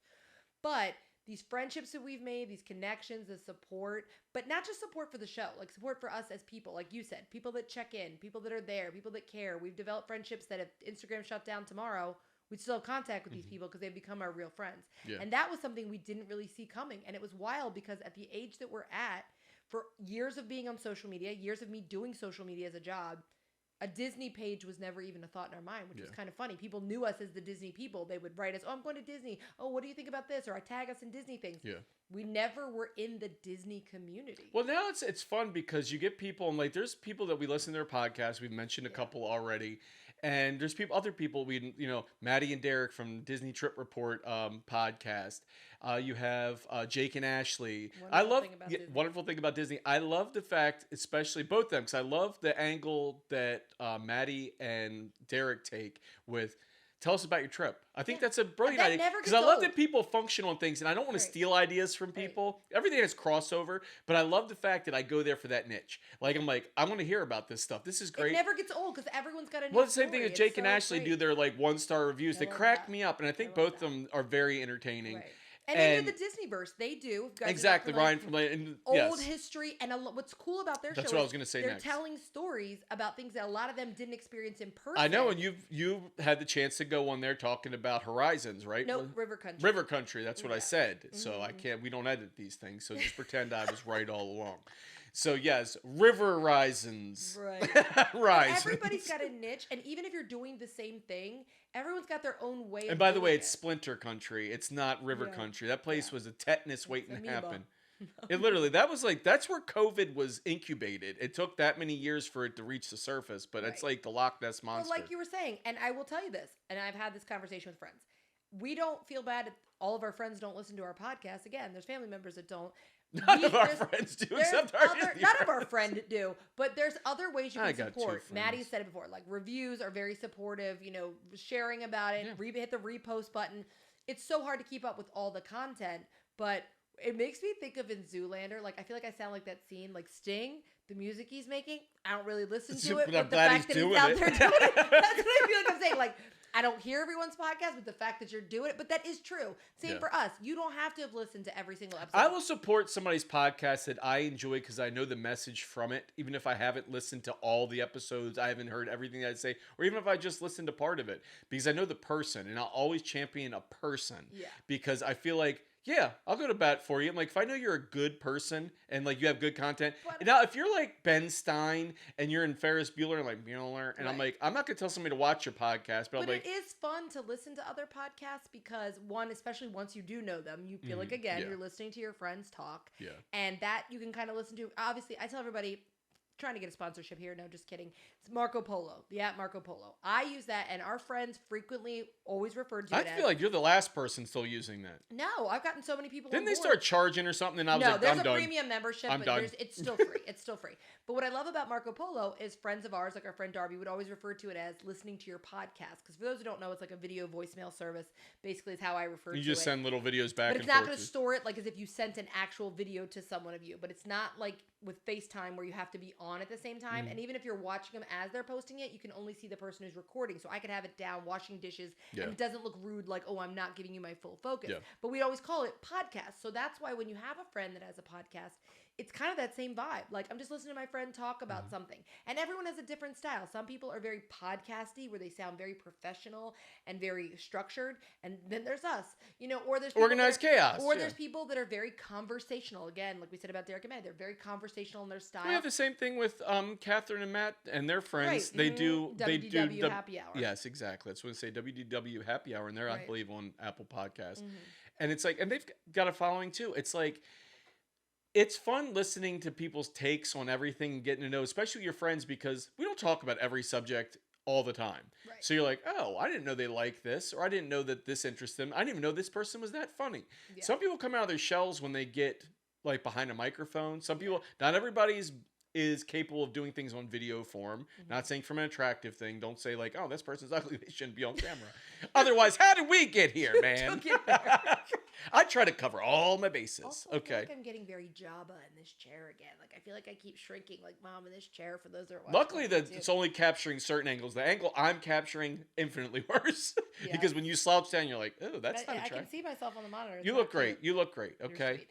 But these friendships that we've made, these connections, the support, but not just support for the show, like support for us as people, like you said, people that check in, people that are there, people that care. We've developed friendships that if Instagram shut down tomorrow, we'd still have contact with these people because they've become our real friends. Yeah. And that was something we didn't really see coming. And it was wild because at the age that we're at, for years of being on social media, years of me doing social media as a job, a Disney page was never even a thought in our mind, which was kind of funny. People knew us as the Disney people. They would write us, oh, I'm going to Disney. Oh, what do you think about this? Or I tag us in Disney things. Yeah. We never were in the Disney community. Well, now it's fun because you get people, and like there's people that we listen to their podcasts. We've mentioned a couple already. And there's other people, Maddie and Derek from Disney Trip Report podcast. You have Jake and Ashley. Wonderful thing about Disney. I love the fact, especially both of them, because I love the angle that Maddie and Derek take with, tell us about your trip. I think that's a brilliant idea. Because I love that people function on things, and I don't want to steal ideas from people. Everything has crossover, but I love the fact that I go there for that niche. Like, I want to hear about this stuff. This is great. It never gets old because everyone's got a new Well, the same thing as Jake and Ashley do their 1-star reviews. They crack me up, and I think both of them are very entertaining. Right. And they do the Disneyverse. They do. Exactly, Ryan from old history. And what's cool about their show That's what I was going to say they're next. telling stories about things that a lot of them didn't experience in person. I know, and you had the chance to go on there talking about Horizons, right? No, River Country. River Country, that's what I said. So we don't edit these things, so just pretend I was right all along. So yes, River Horizons. Right. Horizons. Everybody's got a niche, and even if you're doing the same thing, everyone's got their own way. And by the way, it's Splinter Country. It's not River Country. That place was a tetanus waiting to happen. It literally, that's where COVID was incubated. It took that many years for it to reach the surface, but it's like the Loch Ness Monster. Well, like you were saying, and I will tell you this, and I've had this conversation with friends. We don't feel bad if all of our friends don't listen to our podcast. Again, there's family members that don't. None of our friends do, except our Disney None friends. of our friends do, but there's other ways you can support. 2 Maddie said it before, like reviews are very supportive, sharing about it, hit the repost button. It's so hard to keep up with all the content, but it makes me think of in Zoolander, I feel like I sound like that scene, like Sting, the music he's making, I don't really listen to it, but the fact that he's out there doing it, that's what I feel like I'm saying, I don't hear everyone's podcast, but the fact that you're doing it, but that is true. Same for us. You don't have to have listened to every single episode. I will support somebody's podcast that I enjoy because I know the message from it, even if I haven't listened to all the episodes, I haven't heard everything I say, or even if I just listened to part of it, because I know the person, and I'll always champion a person, because I feel like, I'll go to bat for you. I'm like, if I know you're a good person and you have good content. And now, if you're like Ben Stein and you're in Ferris Bueller and Bueller, and I'm like, I'm not gonna tell somebody to watch your podcast, but I'm like, it is fun to listen to other podcasts because one, especially once you do know them, you feel like again you're listening to your friends talk, and that you can kind of listen to. Obviously, I tell everybody, trying to get a sponsorship here. No, just kidding. It's Marco Polo. Yeah, Marco Polo. I use that, and our friends frequently always refer to I it as. feel like you're the last person still using that. No, I've gotten so many people. Didn't on they board. start charging or something? And I was No, like, there's I'm a done. premium membership, I'm but done. it's still free. It's still free. But what I love about Marco Polo is friends of ours, like our friend Darby, would always refer to it as listening to your podcast. Because for those who don't know, it's like a video voicemail service. Basically, is how I refer to it. You just send little videos back But and it's not forth. going to store it like as if you sent an actual video to someone of you. But it's not like with FaceTime where you have to be on at the same time. And even if you're watching them as they're posting it, you can only see the person who's recording. So I could have it down washing dishes and it doesn't look rude like, oh, I'm not giving you my full focus. Yeah. But we always call it podcast. So that's why when you have a friend that has a podcast, it's kind of that same vibe. Like I'm just listening to my friend talk about something. And everyone has a different style. Some people are very podcasty where they sound very professional and very structured. And then there's us, or there's people Organized chaos. Or there's people that are very conversational. Again, like we said about Derek and Matt, they're very conversational in their style. We have the same thing with Catherine and Matt and their friends. Right. They do WDW the Happy Hour. Yes, exactly. That's what I say. WDW Happy Hour, and they're I Right. believe on Apple Podcasts. And it's like, and they've got a following too. It's like, it's fun listening to people's takes on everything and getting to know, especially your friends, because we don't talk about every subject all the time. Right. So you're like, oh, I didn't know they like this, or I didn't know that this interests them. I didn't even know this person was that funny. Yeah. Some people come out of their shells when they get like behind a microphone. Some people, not everybody's is capable of doing things on video form. Not saying from an attractive thing. Don't say like, oh, this person's ugly. They shouldn't be on camera. Otherwise, how did we get here, man? Don't get there. I try to cover all my bases. Also, I feel Okay. like I'm getting very Jabba in this chair again. Like I feel like I keep shrinking like Mom in this chair for those that are watching. Luckily, on that YouTube. it's only capturing certain angles. The angle I'm capturing infinitely worse Yeah. because when you slouch down, you're like, oh, that's I not can attractive. see myself on the monitor. It's You not look great. cute. You look great. You're Okay. sweet.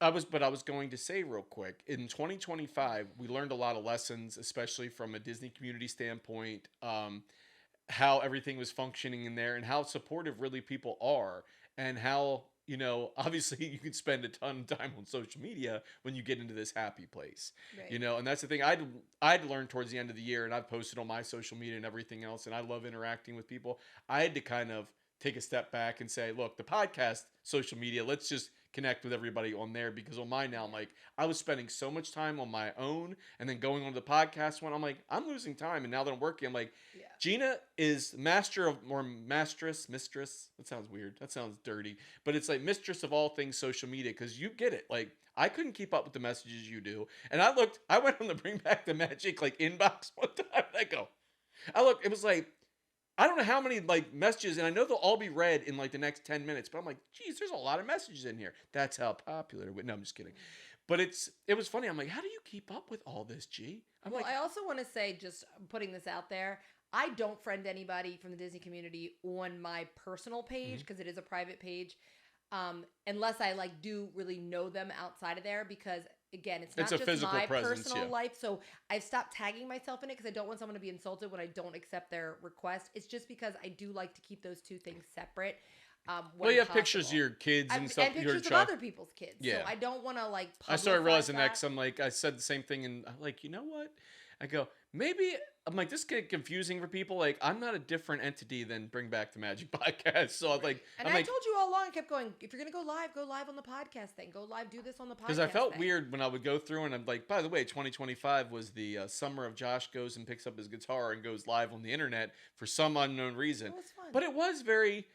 I was going to say real quick, in 2025, we learned a lot of lessons, especially from a Disney community standpoint, how everything was functioning in there and how supportive really people are, and how, obviously you can spend a ton of time on social media when you get into this happy place, Right. and that's the thing I'd learned towards the end of the year, and I've posted on my social media and everything else, and I love interacting with people. I had to kind of take a step back and say, look, the podcast, social media, let's just connect with everybody on there, because on mine now, I'm like, I was spending so much time on my own and then going on the podcast one. I'm like, I'm losing time. And now that I'm working, I'm like, Yeah. Gina is mistress. That sounds weird. That sounds dirty, but it's like mistress of all things social media. Cause you get it. Like I couldn't keep up with the messages you do. And I went on the Bring Back the Magic like inbox one time. And it was like, I don't know how many like messages, and I know they'll all be read in like the next 10 minutes, but I'm like, geez, there's a lot of messages in here. That's how popular. No, I'm just kidding. But it was funny. I'm like, how do you keep up with all this, G? Well, I also want to say, just putting this out there, I don't friend anybody from the Disney community on my personal page because it is a private page, unless I like do really know them outside of there, because again, it's not It's a just physical my presence, personal yeah. life. So I've stopped tagging myself in it because I don't want someone to be insulted when I don't accept their request. It's just because I do like to keep those two things separate. Well, you have pictures of your kids and stuff. And pictures of other people's kids. Yeah. So I don't want to like. I started publicize realizing that. that 'cause I said the same thing, and I'm like, you know what? I go, maybe I'm like, this get confusing for people. Like, I'm not a different entity than Bring Back the Magic podcast. So I'm like, And I told you all along, I kept going, if you're going to go live on the podcast thing. Go live, do this on the podcast because I felt thing. weird when I would go through, and I'm like, by the way, 2025 was the summer of Josh goes and picks up his guitar and goes live on the internet for some unknown reason. It was fun. But it was very,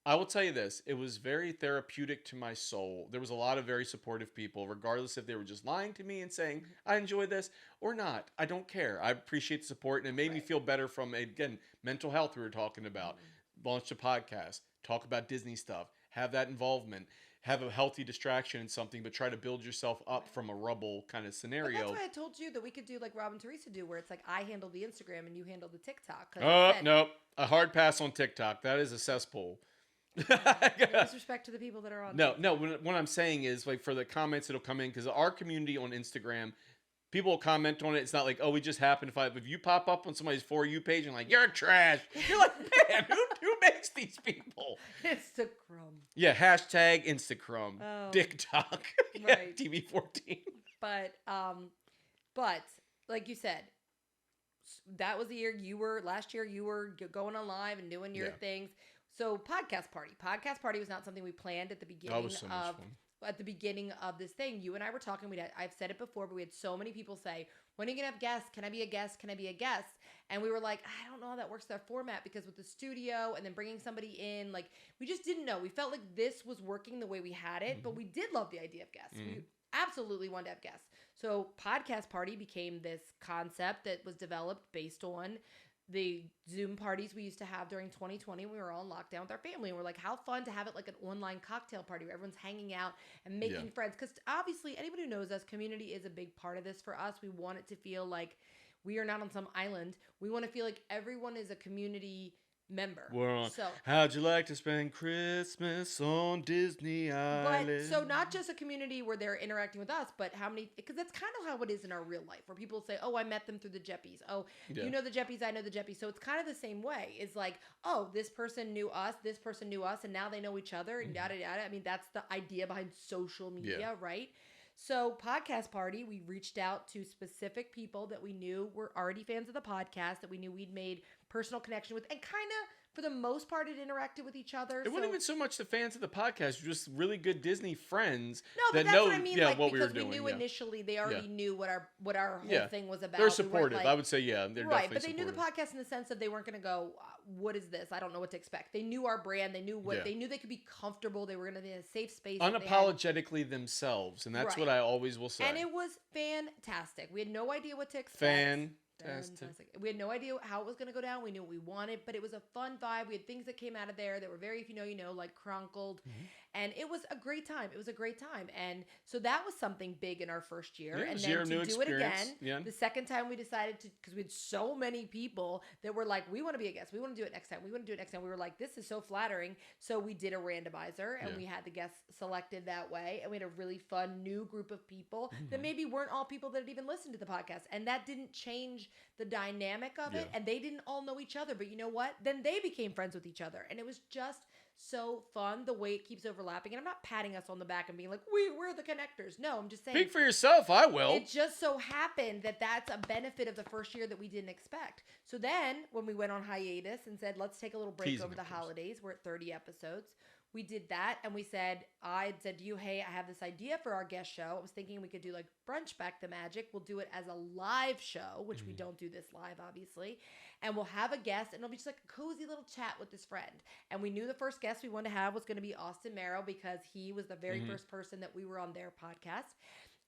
I will tell you this, it was very therapeutic to my soul. There was a lot of very supportive people, regardless if they were just lying to me and saying, I enjoy this or not. I don't care. I appreciate the support, and it made me feel better from, again, mental health we were talking about. Launched a podcast, talk about Disney stuff, have that involvement, have a healthy distraction in something, but try to build yourself up from a rubble kind of But scenario. that's why I told you that we could do like Rob and Teresa do, where it's like I handle the Instagram and you handle the TikTok. 'Cause Oh, then- nope. A hard pass on TikTok. That is a cesspool. No disrespect to the people that are on. No. What I'm saying is, like, for the comments that'll come in, because our community on Instagram, people will comment on it. It's not like, oh, we just happen to find. If you pop up on somebody's For You page and like, you're trash, you're like, man, who makes these people? Instagram. Yeah, hashtag Instagram, Oh. TikTok, Right. TV14. But like you said, that was the year last year you were going on live and doing your Yeah. things. So podcast party. Podcast party was not something we planned at the beginning That was so much fun. at the beginning of this thing. You and I were talking. I've said it before, but we had so many people say, "When are you gonna have guests? Can I be a guest? Can I be a guest?" And we were like, "I don't know how that works, their format, because with the studio and then bringing somebody in, like we just didn't know. We felt like this was working the way we had it, but we did love the idea of guests. We absolutely wanted to have guests. So podcast party became this concept that was developed based on the Zoom parties we used to have during 2020 when we were all in lockdown with our family. And we're like, how fun to have it like an online cocktail party where everyone's hanging out and making friends. Because obviously, anybody who knows us, community is a big part of this for us. We want it to feel like we are not on some island. We want to feel like everyone is a community member. Well, so how'd you like to spend Christmas on Disney Island? But so not just a community where they're interacting with us, but how many, because that's kind of how it is in our real life, where people say, oh, I met them through the Jeppies. Oh, you know the Jeppies, I know the Jeppies. So it's kind of the same way. It's like, oh, this person knew us, and now they know each other, and yada, yada. I mean, that's the idea behind social media, right? So podcast party, we reached out to specific people that we knew were already fans of the podcast, that we knew we'd made personal connection with, and kind of, for the most part, it interacted with each other. It wasn't even so much the fans of the podcast, just really good Disney friends. No, but that that's know, what I mean. Yeah, like, what because we were doing. We knew initially they already knew what our whole thing was about. They're supportive. Like, I would say, they're definitely right. But they supportive. knew the podcast in the sense that they weren't going to go, what is this? I don't know what to expect. They knew our brand. They knew what they knew. They could be comfortable. They were going to be in a safe space. Unapologetically themselves, and that's what I always will say. And it was fantastic. We had no idea what to expect. Fantastic. We had no idea how it was going to go down. We knew what we wanted, but it was a fun vibe. We had things that came out of there that were very, if you know, like Chronicled. And it was a great time. And so that was something big in our first year. Yeah, and then to do it again, yeah. the second time we decided to, because we had so many people that were like, we want to be a guest. We want to do it next time. We were like, this is so flattering. So we did a randomizer and we had the guests selected that way. And we had a really fun new group of people that maybe weren't all people that had even listened to the podcast. And that didn't change the dynamic of it, and they didn't all know each other, but you know what? Then they became friends with each other, and it was just so fun the way it keeps overlapping. And I'm not patting us on the back and being like, we're the connectors. No, I'm just saying. Speak for yourself. I will. It just so happened that that's a benefit of the first year that we didn't expect. So then when we went on hiatus and said, let's take a little break over the holidays, we're at 30 episodes. We did that, and I had said to you, hey, I have this idea for our guest show. I was thinking we could do like Brunch Back the Magic. We'll do it as a live show, which we don't do this live, obviously. And we'll have a guest, and it'll be just like a cozy little chat with this friend. And we knew the first guest we wanted to have was going to be Austin Merrill, because he was the very first person that we were on their podcast.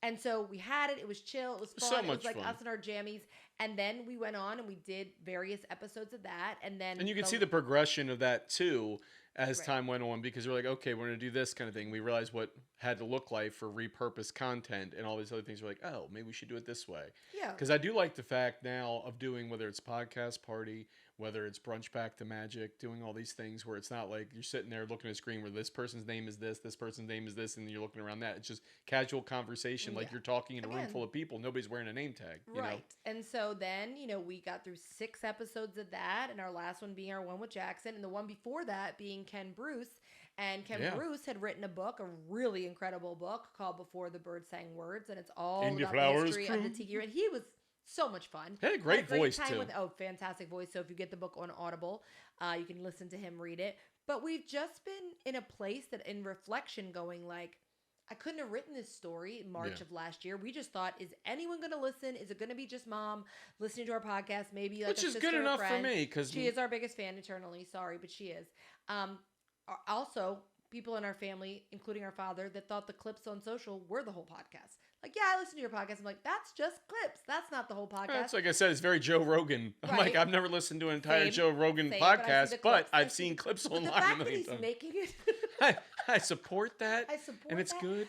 And so we had it. It was chill. It was fun. So it was much like fun. us and our jammies. And then we went on and we did various episodes of that. And you can see the progression of that too as time went on, because we're like, okay, we're going to do this kind of thing. We realized what had to look like for repurposed content and all these other things. We're like, oh, maybe we should do it this way. Yeah. Because I do like the fact now of doing, whether it's podcast party, whether it's Brunch Back to Magic, doing all these things where it's not like you're sitting there looking at a screen where this person's name is this person's name is this, and you're looking around that. It's just casual conversation, like you're talking in a room full of people. Nobody's wearing a name tag. You know? And so then, we got through 6 episodes of that, and our last one being our one with Jackson, and the one before that being Ken Bruce. And Ken Bruce had written a book, a really incredible book called Before the Birds Sang Words, and it's all about the history of the tiki. And he was so much fun. He had a great voice too. Fantastic voice. So if you get the book on Audible, you can listen to him read it. But we've just been in a place that, in reflection, going like, I couldn't have written this story in March of last year. We just thought, is anyone going to listen? Is it going to be just mom listening to our podcast? Maybe like which is good enough for me, because she is our biggest fan eternally. Sorry, but she is. Also, people in our family, including our father, that thought the clips on social were the whole podcast. Like, yeah, I listen to your podcast. I'm like, that's just clips. That's not the whole podcast. It's like I said, it's very Joe Rogan. I'm like, I've never listened to an entire Joe Rogan podcast, but I've seen clips online. The fact that he's making it. I support that. And it's good.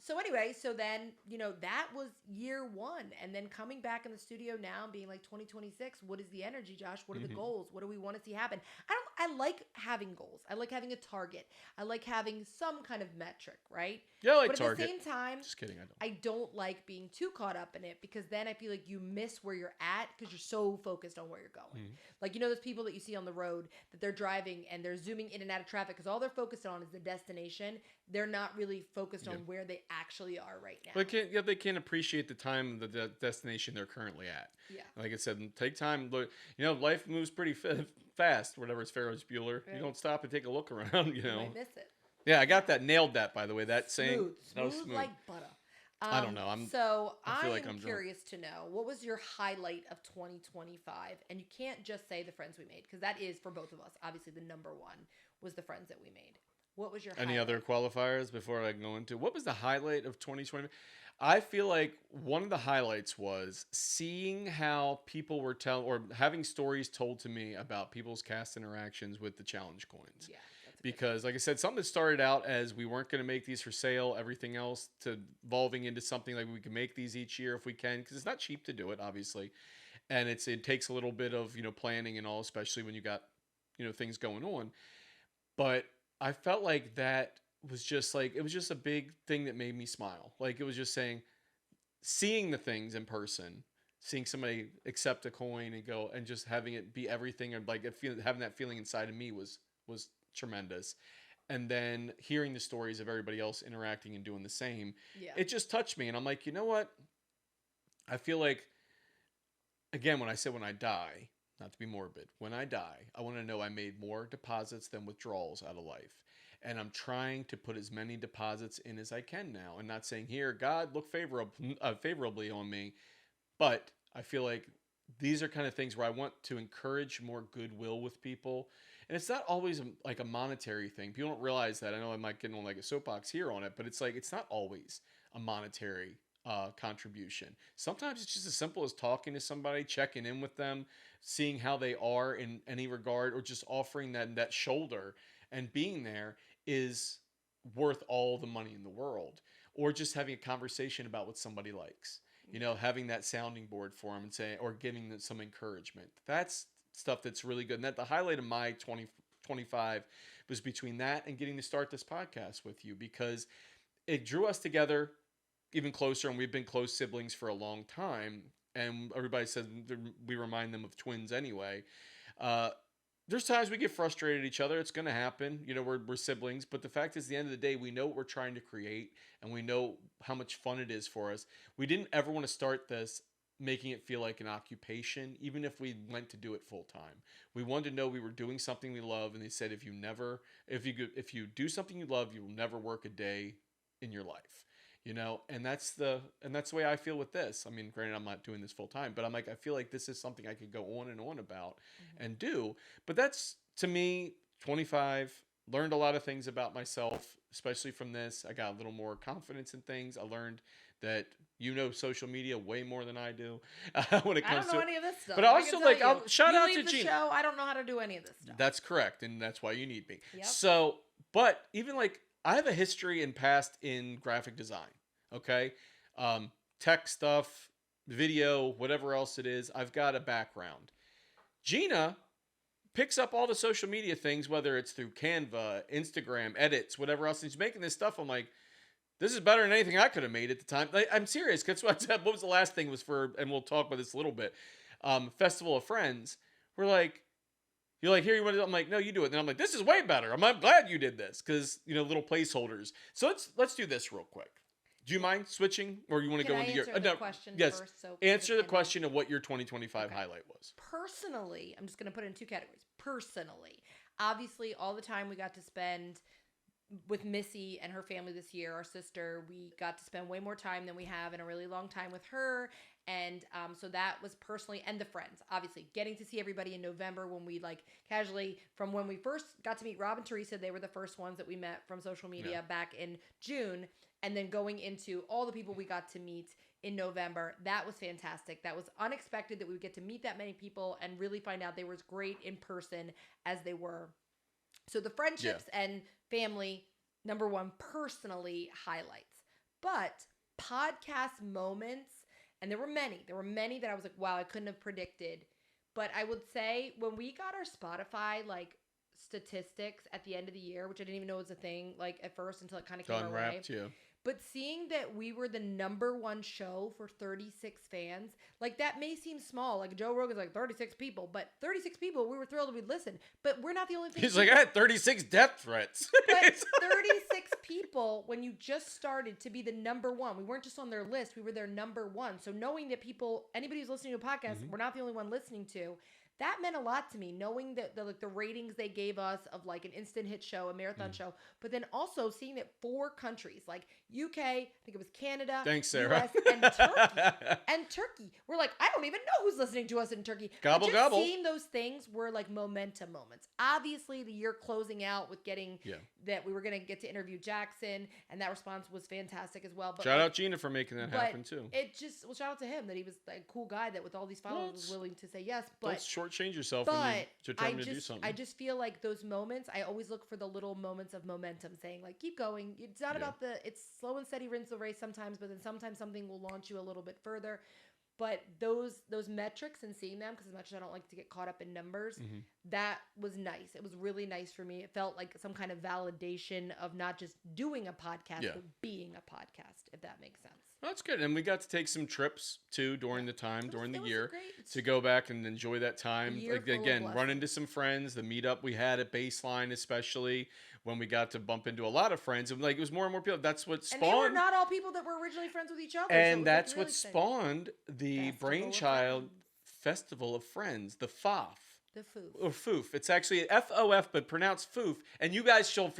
So anyway, then, that was year 1. And then coming back in the studio now and being like 2026, what is the energy, Josh? What are the goals? What do we want to see happen? I like having goals. I like having a target. I like having some kind of metric, right? Yeah, I like but target. At the same time, just kidding, I don't like being too caught up in it, because then I feel like you miss where you're at because you're so focused on where you're going. Like, those people that you see on the road that they're driving and they're zooming in and out of traffic because all they're focused on as the destination, they're not really focused on where they actually are right now. But they can't appreciate the time of the destination they're currently at. Yeah. Like I said, take time. Look, life moves pretty fast. Whatever it's Ferris Bueller. Right. You don't stop and take a look around. You might miss it. Yeah, I got that. Nailed that, by the way. That saying. Smooth. That was Smooth like butter. I don't know. I feel like I'm curious to know, what was your highlight of 2025? And you can't just say the friends we made, because that is, for both of us, obviously the number one was the friends that we made. What was your Any highlight? other qualifiers before I go into what was the highlight of 2020? I feel like one of the highlights was seeing how people were having stories told to me about people's cast interactions with the challenge coins. Yeah. Because, like I said, something that started out as we weren't going to make these for sale, everything else, to evolving into something like we can make these each year if we can, because it's not cheap to do it, obviously, and it takes a little bit of planning and all, especially when you got things going on. But I felt like that was just it was just a big thing that made me smile. Like, it was just seeing the things in person, seeing somebody accept a coin and go, and just having it be everything, and having that feeling inside of me was tremendous. And then hearing the stories of everybody else interacting and doing the same, it just touched me. And I'm like, you know what? I feel like, again, when I I die, not to be morbid, when I die, I want to know I made more deposits than withdrawals out of life. And I'm trying to put as many deposits in as I can now, and not saying, here, God, look favorably on me. But I feel like these are kind of things where I want to encourage more goodwill with people. And it's not always like a monetary thing. People don't realize that. I know I might get on like a soapbox here on it, but it's not always a monetary contribution. Sometimes it's just as simple as talking to somebody, checking in with them, seeing how they are in any regard, or just offering that shoulder and being there is worth all the money in the world. Or just having a conversation about what somebody likes. Having that sounding board for them and saying, or giving them some encouragement. That's stuff that's really good. And that the highlight of my 2025 was between that and getting to start this podcast with you, because it drew us together even closer, and we've been close siblings for a long time. And everybody says we remind them of twins anyway. There's times we get frustrated at each other. It's going to happen. We're siblings. But the fact is, at the end of the day, we know what we're trying to create, and we know how much fun it is for us. We didn't ever want to start this making it feel like an occupation, even if we went to do it full time. We wanted to know we were doing something we love, and they said if you do something you love, you will never work a day in your life. And that's the way I feel with this. I mean, granted, I'm not doing this full time, but I feel like this is something I could go on and on about and do. But that's, to me, 25, learned a lot of things about myself, especially from this. I got a little more confidence in things. I learned that social media way more than I do when it comes to. I don't know any of this stuff. But also, I'll shout out to the Gina. Show, I don't know how to do any of this stuff. That's correct, and that's why you need me. Yep. So, but even I have a history and past in graphic design. Okay, tech stuff, video, whatever else it is. I've got a background. Gina picks up all the social media things, whether it's through Canva, Instagram, edits, whatever else. And she's making this stuff. I'm like, this is better than anything I could have made at the time. I'm serious. That's what I said. What was the last thing was for, and we'll talk about this a little bit, Festival of Friends. We're like, you're like, here, you want to do it? I'm like, no, you do it. And I'm like, this is way better. I'm glad you did this, because, little placeholders. So let's do this real quick. Do you mind switching, or you want to go into your question yes, first? So answer the question of what your 2025 highlight was. Personally, I'm just going to put it in two categories. Personally, obviously, all the time we got to spend with Missy and her family this year, our sister, we got to spend way more time than we have in a really long time with her. And so that was personally, and the friends, obviously getting to see everybody in November when we casually, from when we first got to meet Rob and Teresa, they were the first ones that we met from social media back in June. And then going into all the people we got to meet in November, that was fantastic. That was unexpected that we would get to meet that many people and really find out they were as great in person as they were. So the friendships and family, number one, personally highlights. But podcast moments, and there were many that I was like, wow, I couldn't have predicted. But I would say when we got our Spotify statistics at the end of the year, which I didn't even know was a thing at first until it kind of came our way. But seeing that we were the #1 show for 36 fans, like that may seem small. Like Joe Rogan's like 36 people, but 36 people, we were thrilled we'd listen. But we're not the only thing. He's like, I had 36 death threats. But 36 people, when you just started to be the #1, we weren't just on their list, we were their #1. So knowing that people, anybody who's listening to a podcast, we're not the only one listening to, that meant a lot to me, knowing that the ratings they gave us of like an instant hit show, a marathon show, but then also seeing that 4 countries, like UK, I think it was Canada, thanks, Sarah, US, and Turkey. We're like, I don't even know who's listening to us in Turkey. Gobble, but just gobble. seeing those things were like momentum moments. Obviously, the year closing out with getting that we were going to get to interview Jackson, and that response was fantastic as well. But shout out Gina for making that happen too. It just, well, shout out to him that he was a cool guy that with all these followers was willing to say yes. But shortchange yourself when you're determined to do something. I just feel like those moments, I always look for the little moments of momentum, saying like, keep going. It's not about it's slow and steady wins the race sometimes, but then sometimes something will launch you a little bit further. But those metrics and seeing them, because as much as I don't like to get caught up in numbers, that was nice. It was really nice for me. It felt like some kind of validation of not just doing a podcast, but being a podcast, if that makes sense. Well, that's good. And we got to take some trips too during the time, during the year, great, to go back and enjoy that time. Like, again, run into some friends, the meetup we had at Baseline, especially when we got to bump into a lot of friends. And like, it was more and more people. That's what spawned. And they were not all people that were originally friends with each other. And so that's like really what spawned the Brainchild Festival of Friends, the FOF. The Foof. Or Foof. It's actually FOF, but pronounced Foof. And you guys shall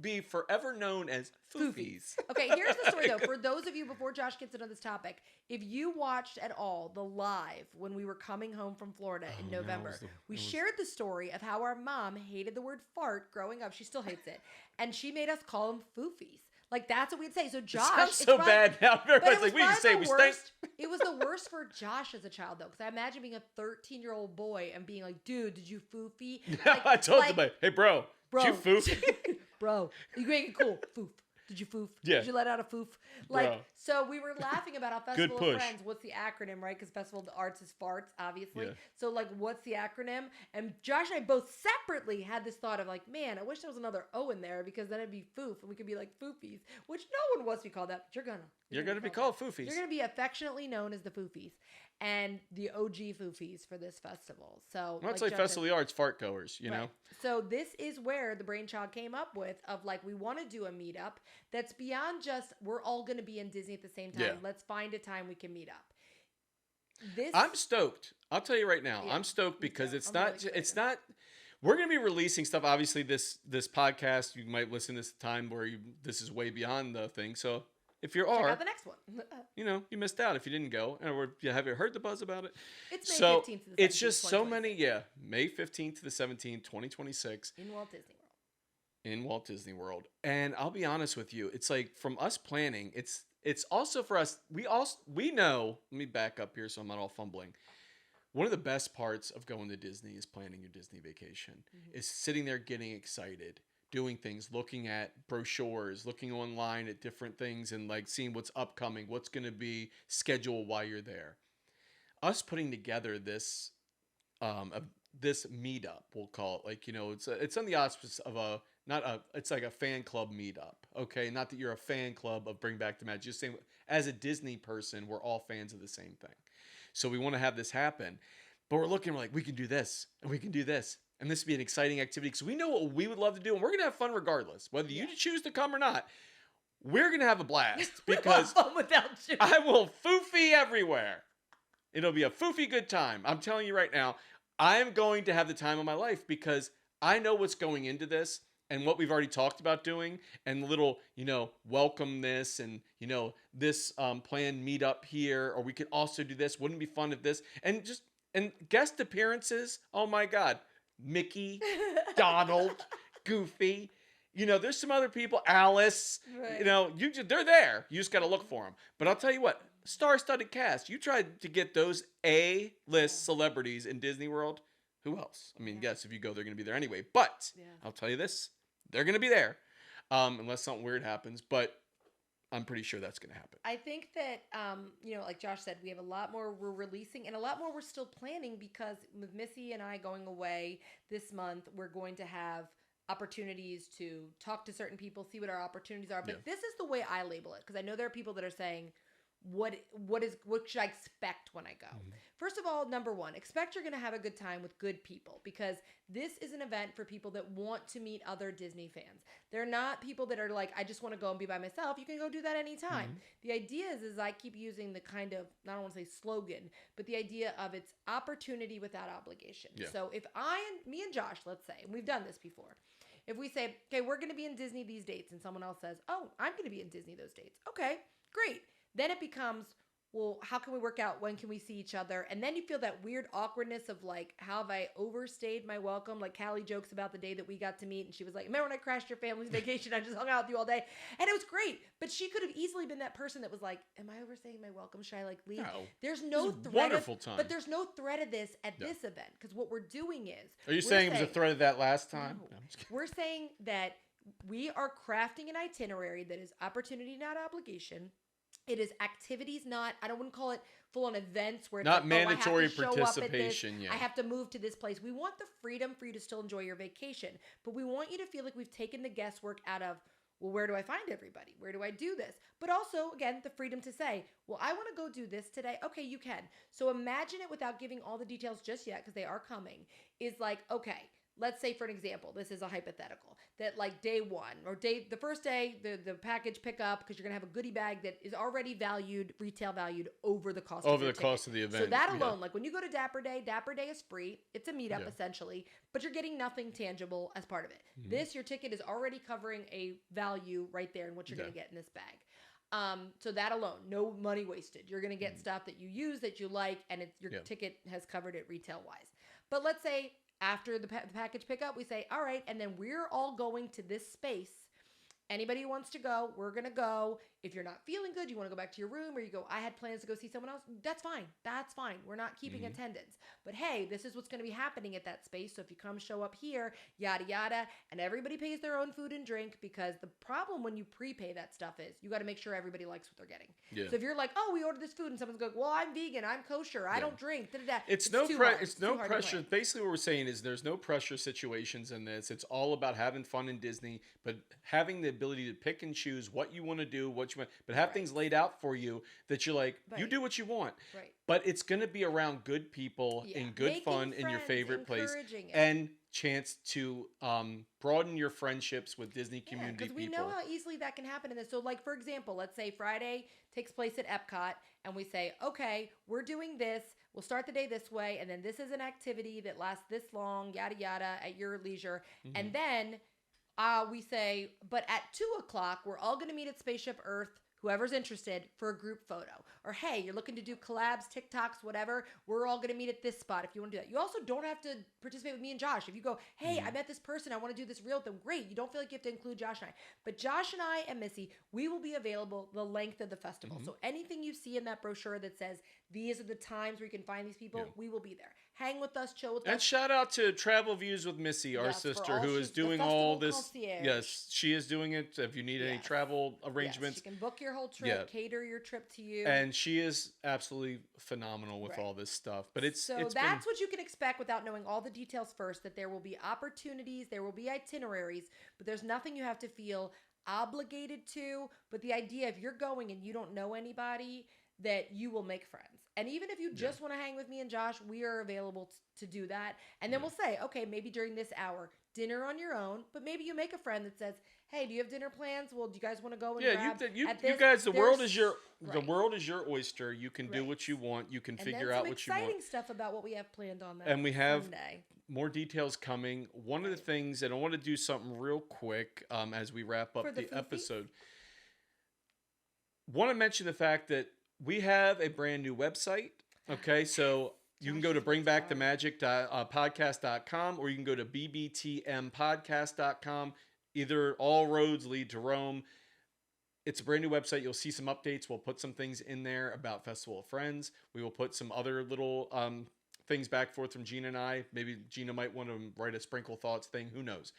be forever known as Foofies. Okay, here's the story, though. For those of you, before Josh gets into this topic, if you watched at all the live when we were coming home from Florida in November, we shared the story of how our mom hated the word fart growing up. She still hates it. And she made us call them Foofies. Like, that's what we'd say. So Josh... It sounds so bad now. Everybody's like, we just say we stink. It was the worst for Josh as a child, though, because I imagine being a 13-year-old boy and being like, dude, did you foofy? Like, I told him, hey, bro, did you foof? Bro, you make it cool. Foof. Did you foof? Yeah. Did you let out a foof? Like, so we were laughing about how Festival of Friends, what's the acronym, right? Because Festival of the Arts is farts, obviously. Yeah. So, like, what's the acronym? And Josh and I both separately had this thought of, like, man, I wish there was another O in there because then it'd be foof and we could be like foofies, which no one wants to be called that, but you're gonna. You're gonna be called foofies. You're gonna be affectionately known as the foofies and the OG foofies for this festival. So, well, it's like Festival of the Arts fart goers, you know? So this is where the Brainchild came up with of like, we want to do a meetup that's beyond just, we're all going to be in Disney at the same time. Yeah. Let's find a time we can meet up. I'm stoked. I'll tell you right now. Yeah, I'm stoked because it's not, we're going to be releasing stuff. Obviously this podcast, you might listen to this time where this is way beyond the thing. So if you check out the next one. You missed out if you didn't go. Or have you heard the buzz about it? It's May 15th to the 17th. It's just so many, May 15th to the 17th, 2026. In Walt Disney World. In Walt Disney World. And I'll be honest with you, it's like from us planning, it's also for us, we know, let me back up here so I'm not all fumbling. One of the best parts of going to Disney is planning your Disney vacation. Is sitting there getting excited, doing things, looking at brochures, looking online at different things and like seeing what's upcoming, what's going to be scheduled while you're there. Us putting together this meetup, we'll call it, like, it's on the auspice of it's like a fan club meetup. Okay. Not that you're a fan club of Bring Back the Magic. Just saying, as a Disney person, we're all fans of the same thing. So we want to have this happen, but we're like, we can do this and we can do this. And this would be an exciting activity because we know what we would love to do. And we're going to have fun regardless. Whether you choose to come or not, we're going to have a blast because fun without you. I will foofy everywhere. It'll be a foofy good time. I'm telling you right now, I am going to have the time of my life because I know what's going into this and what we've already talked about doing and the little, welcome this and, this planned meetup here, or we could also do this. Wouldn't it be fun if this, and guest appearances. Oh my God. Mickey, Donald, Goofy, there's some other people, Alice, right. They're there. You just got to look for them. But I'll tell you what, star-studded cast. You tried to get those A-list celebrities in Disney World. Who else? I mean, yes, if you go, they're going to be there anyway. But I'll tell you this, they're going to be there, unless something weird happens. But I'm pretty sure that's going to happen. I think that, like Josh said, we have a lot more we're releasing and a lot more we're still planning because with Missy and I going away this month, we're going to have opportunities to talk to certain people, see what our opportunities are. But Yeah. this is the way I label it, because I know there are people that are saying, what should I expect when I go? First of all, number one, expect you're going to have a good time with good people, because this is an event for people that want to meet other Disney fans. They're not people that are like, I just want to go and be by myself. You can go do that anytime. The idea is I keep using the kind of, I don't want to say slogan, but the idea of it's opportunity without obligation. Yeah. So if me and Josh, let's say, and we've done this before, if we say, okay, we're going to be in Disney these dates, and someone else says, oh, I'm going to be in Disney those dates. Okay, great. Then it becomes, well, how can we work out? When can we see each other? And then you feel that weird awkwardness of like, how have I overstayed my welcome? Like Callie jokes about the day that we got to meet, and she was like, remember when I crashed your family's vacation? I just hung out with you all day. And it was great. But she could have easily been that person that was like, am I overstaying my welcome? Should I like leave? No. There's no It was a threat. wonderful time. But there's no threat of this at this event, because what we're doing is. Are you saying it was a threat of that last time? No. No, I'm just kidding. We're saying that we are crafting an itinerary that is opportunity, not obligation. It is activities, not, I don't want to call it full-on events where it's Not like, mandatory I have to show up at this, participation, yeah. I have to move to this place. We want the freedom for you to still enjoy your vacation, but we want you to feel like we've taken the guesswork out of, well, where do I find everybody? Where do I do this? But also, again, the freedom to say, well, I want to go do this today. Okay, you can. So imagine it without giving all the details just yet, because they are coming, is like, okay, let's say for an example, this is a hypothetical, that like day one or the first day, the package pickup, because you're going to have a goodie bag that is already retail valued over the cost of your ticket. Cost of the event. So that alone, like when you go to Dapper Day is free. It's a meetup essentially, but you're getting nothing tangible as part of it. Your ticket is already covering a value right there in what you're going to get in this bag. So that alone, no money wasted. You're going to get stuff that you use, that you like, and your ticket has covered it retail wise. But let's say after the package pickup, we say, all right, and then we're all going to this space. Anybody who wants to go, we're going to go. If you're not feeling good, you want to go back to your room, or you go, I had plans to go see someone else. That's fine. That's fine. We're not keeping attendance. But hey, this is what's going to be happening at that space. So if you come show up here, yada, yada, and everybody pays their own food and drink, because the problem when you prepay that stuff is you got to make sure everybody likes what they're getting. Yeah. So if you're like, oh, we ordered this food, and someone's going, well, I'm vegan, I'm kosher, I don't drink, da-da-da. It's too hard. It's It's no too hard to pressure. plan. Basically, what we're saying is there's no pressure situations in this. It's all about having fun in Disney, but having the ability to pick and choose what you want to do, what you want, but have things laid out for you that you're like, you Right. do what you want. Right. But it's going to be around good people Yeah. and good Making fun in your friends, favorite place, encouraging it. and chance to broaden your friendships with Disney community because we people. know how easily that can happen in this. So, like, for example, let's say Friday takes place at Epcot, and we say, okay, we're doing this. We'll start the day this way, and then this is an activity that lasts this long, yada, yada, at your leisure. And then we say, but at 2 o'clock, we're all going to meet at Spaceship Earth, whoever's interested, for a group photo. Or, hey, you're looking to do collabs, TikToks, whatever, we're all going to meet at this spot if you want to do that. You also don't have to participate with me and Josh. If you go, hey, I met this person, I want to do this reel with them, great. You don't feel like you have to include Josh and I. But Josh and I and Missy, we will be available the length of the festival. So anything you see in that brochure that says these are the times where you can find these people, we will be there. Hang with us, chill with us. And shout out to Travel Views with Missy, our Yes, for sister, all who is she's the doing all festival this. concierge. Yes, she is doing it. If you need any Yes. travel Yes, arrangements, she can book your whole trip, Yeah. cater your trip to you. and she is absolutely phenomenal with Right. all this stuff. But it's So it's that's what you can expect without knowing all the details first, that there will be opportunities, there will be itineraries, but there's nothing you have to feel obligated to. But the idea, if you're going and you don't know anybody, that you will make friends. And even if you just want to hang with me and Josh, we are available to do that. And then we'll say, okay, maybe during this hour, dinner on your own, but maybe you make a friend that says, hey, do you have dinner plans? Well, do you guys want to go and grab you at this? guys, the world is your the Right. world is your oyster. You can do Right. what you want. You can And figure then out some what you want. exciting stuff about what we have planned on that And we have Sunday. more details coming. One of the things, and I want to do something real quick as we wrap up For the the foofy? episode. Want to mention the fact that we have a brand new website. Okay, so you can go to bringbackthemagic.podcast.com, or you can go to bbtmpodcast.com. Either all roads lead to Rome. It's a brand new website. You'll see some updates. We'll put some things in there about Festival of Friends. We will put some other little things back and forth from Gina and I. Maybe Gina might want to write a sprinkle thoughts thing. Who knows?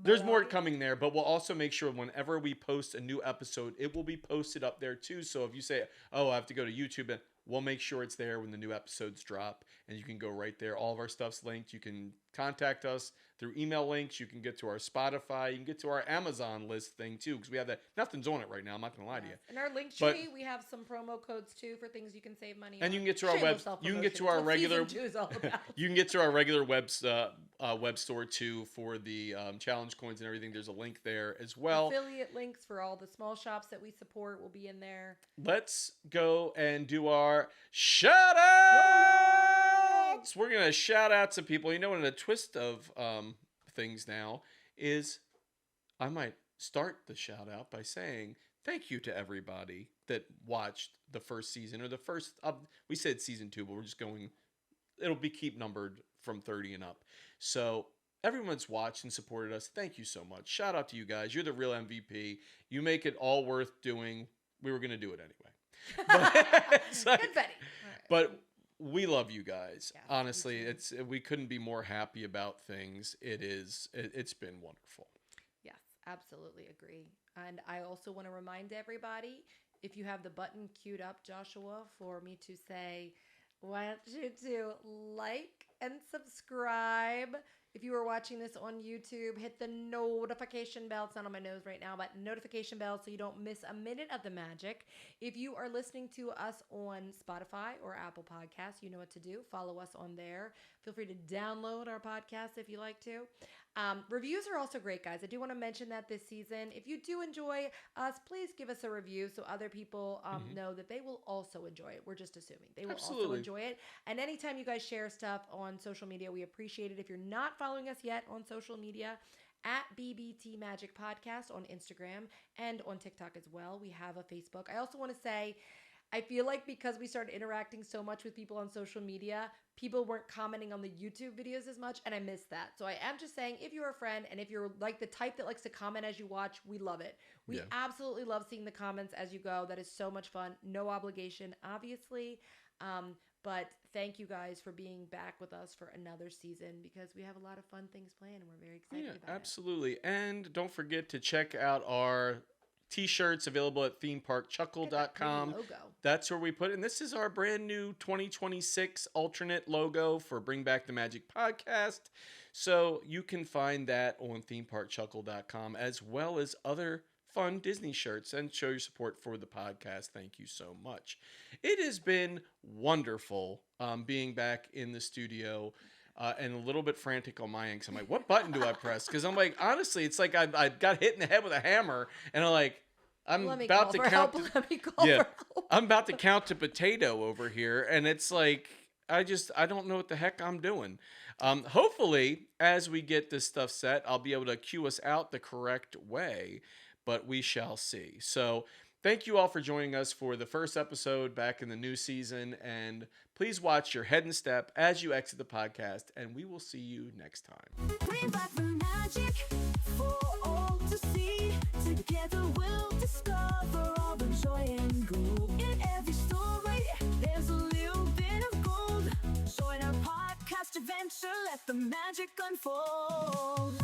There's more coming there, but we'll also make sure whenever we post a new episode, it will be posted up there too. So if you say, oh, I have to go to YouTube, and we'll make sure it's there when the new episodes drop, and you can go right there. All of our stuff's linked. You can contact us through email links. You can get to our Spotify. You can get to our Amazon list thing too, because we have that. Nothing's on it right now. I'm not going to lie to you. In our link But- tree, we have some promo codes too for things you can save money And on. you can get to our Shameless you can get to self-promotion. our It's what regular season 2 is all about. you can get to our regular web store too for the challenge coins and everything. There's a link there as well. Affiliate links for all the small shops that we support will be in there. Let's go and do our shout outs. We're gonna shout out to people. You know, in a twist of things now is I might start the shout out by saying thank you to everybody that watched the first season or the first. We said season 2, but we're just going. It'll be keep numbered from 30 and up. So everyone's watched and supported us. Thank you so much. Shout out to you guys. You're the real MVP. You make it all worth doing. We were gonna do it anyway. But, it's like- Good Betty. All right. but we love you guys. Yes, Honestly, me too. we couldn't be more happy about things. It's been wonderful. Yes, absolutely agree. And I also want to remind everybody, if you have the button queued up, Joshua, for me to say, want you to like and subscribe. If you are watching this on YouTube, hit the notification bell. It's not on my nose right now, but notification bell so you don't miss a minute of the magic. If you are listening to us on Spotify or Apple Podcasts, you know what to do. Follow us on there. Feel free to download our podcast if you like to. Reviews are also great, guys. I do want to mention that this season. If you do enjoy us, please give us a review so other people know that they will also enjoy it. We're just assuming they will also Absolutely. enjoy it. And anytime you guys share stuff on social media, we appreciate it. If you're not following us yet on social media, at BBT Magic Podcast on Instagram and on TikTok as well. We have a Facebook. I also want to say, I feel like because we started interacting so much with people on social media, people weren't commenting on the YouTube videos as much, and I miss that. So I am just saying, if you're a friend and if you're like the type that likes to comment as you watch, we love it. We Yeah. absolutely love seeing the comments as you go. That is so much fun. No obligation, obviously. But thank you guys for being back with us for another season because we have a lot of fun things planned and we're very excited Yeah, about it. absolutely. And don't forget to check out our t-shirts available at Look at that themeparkchuckle.com. pretty logo. That's where we put it. And this is our brand new 2026 alternate logo for Bring Back the Magic podcast. So you can find that on themeparkchuckle.com as well as other fun Disney shirts and show your support for the podcast. Thank you so much. It has been wonderful being back in the studio. And a little bit frantic on my end. 'Cause I'm like, what button do I press? Because I'm like, honestly, it's like I got hit in the head with a hammer, and I'm Let me about call to for count. help. Let me call Yeah. for help. I'm about to count to potato over here, and it's like I don't know what the heck I'm doing. Hopefully, as we get this stuff set, I'll be able to cue us out the correct way, but we shall see. So. Thank you all for joining us for the first episode back in the new season. And please watch your head and step as you exit the podcast. And we will see you next time. Bring back the magic for all to see. Together we'll discover all the joy and glow. In every story, there's a little bit of gold. Join our podcast adventure, let the magic unfold.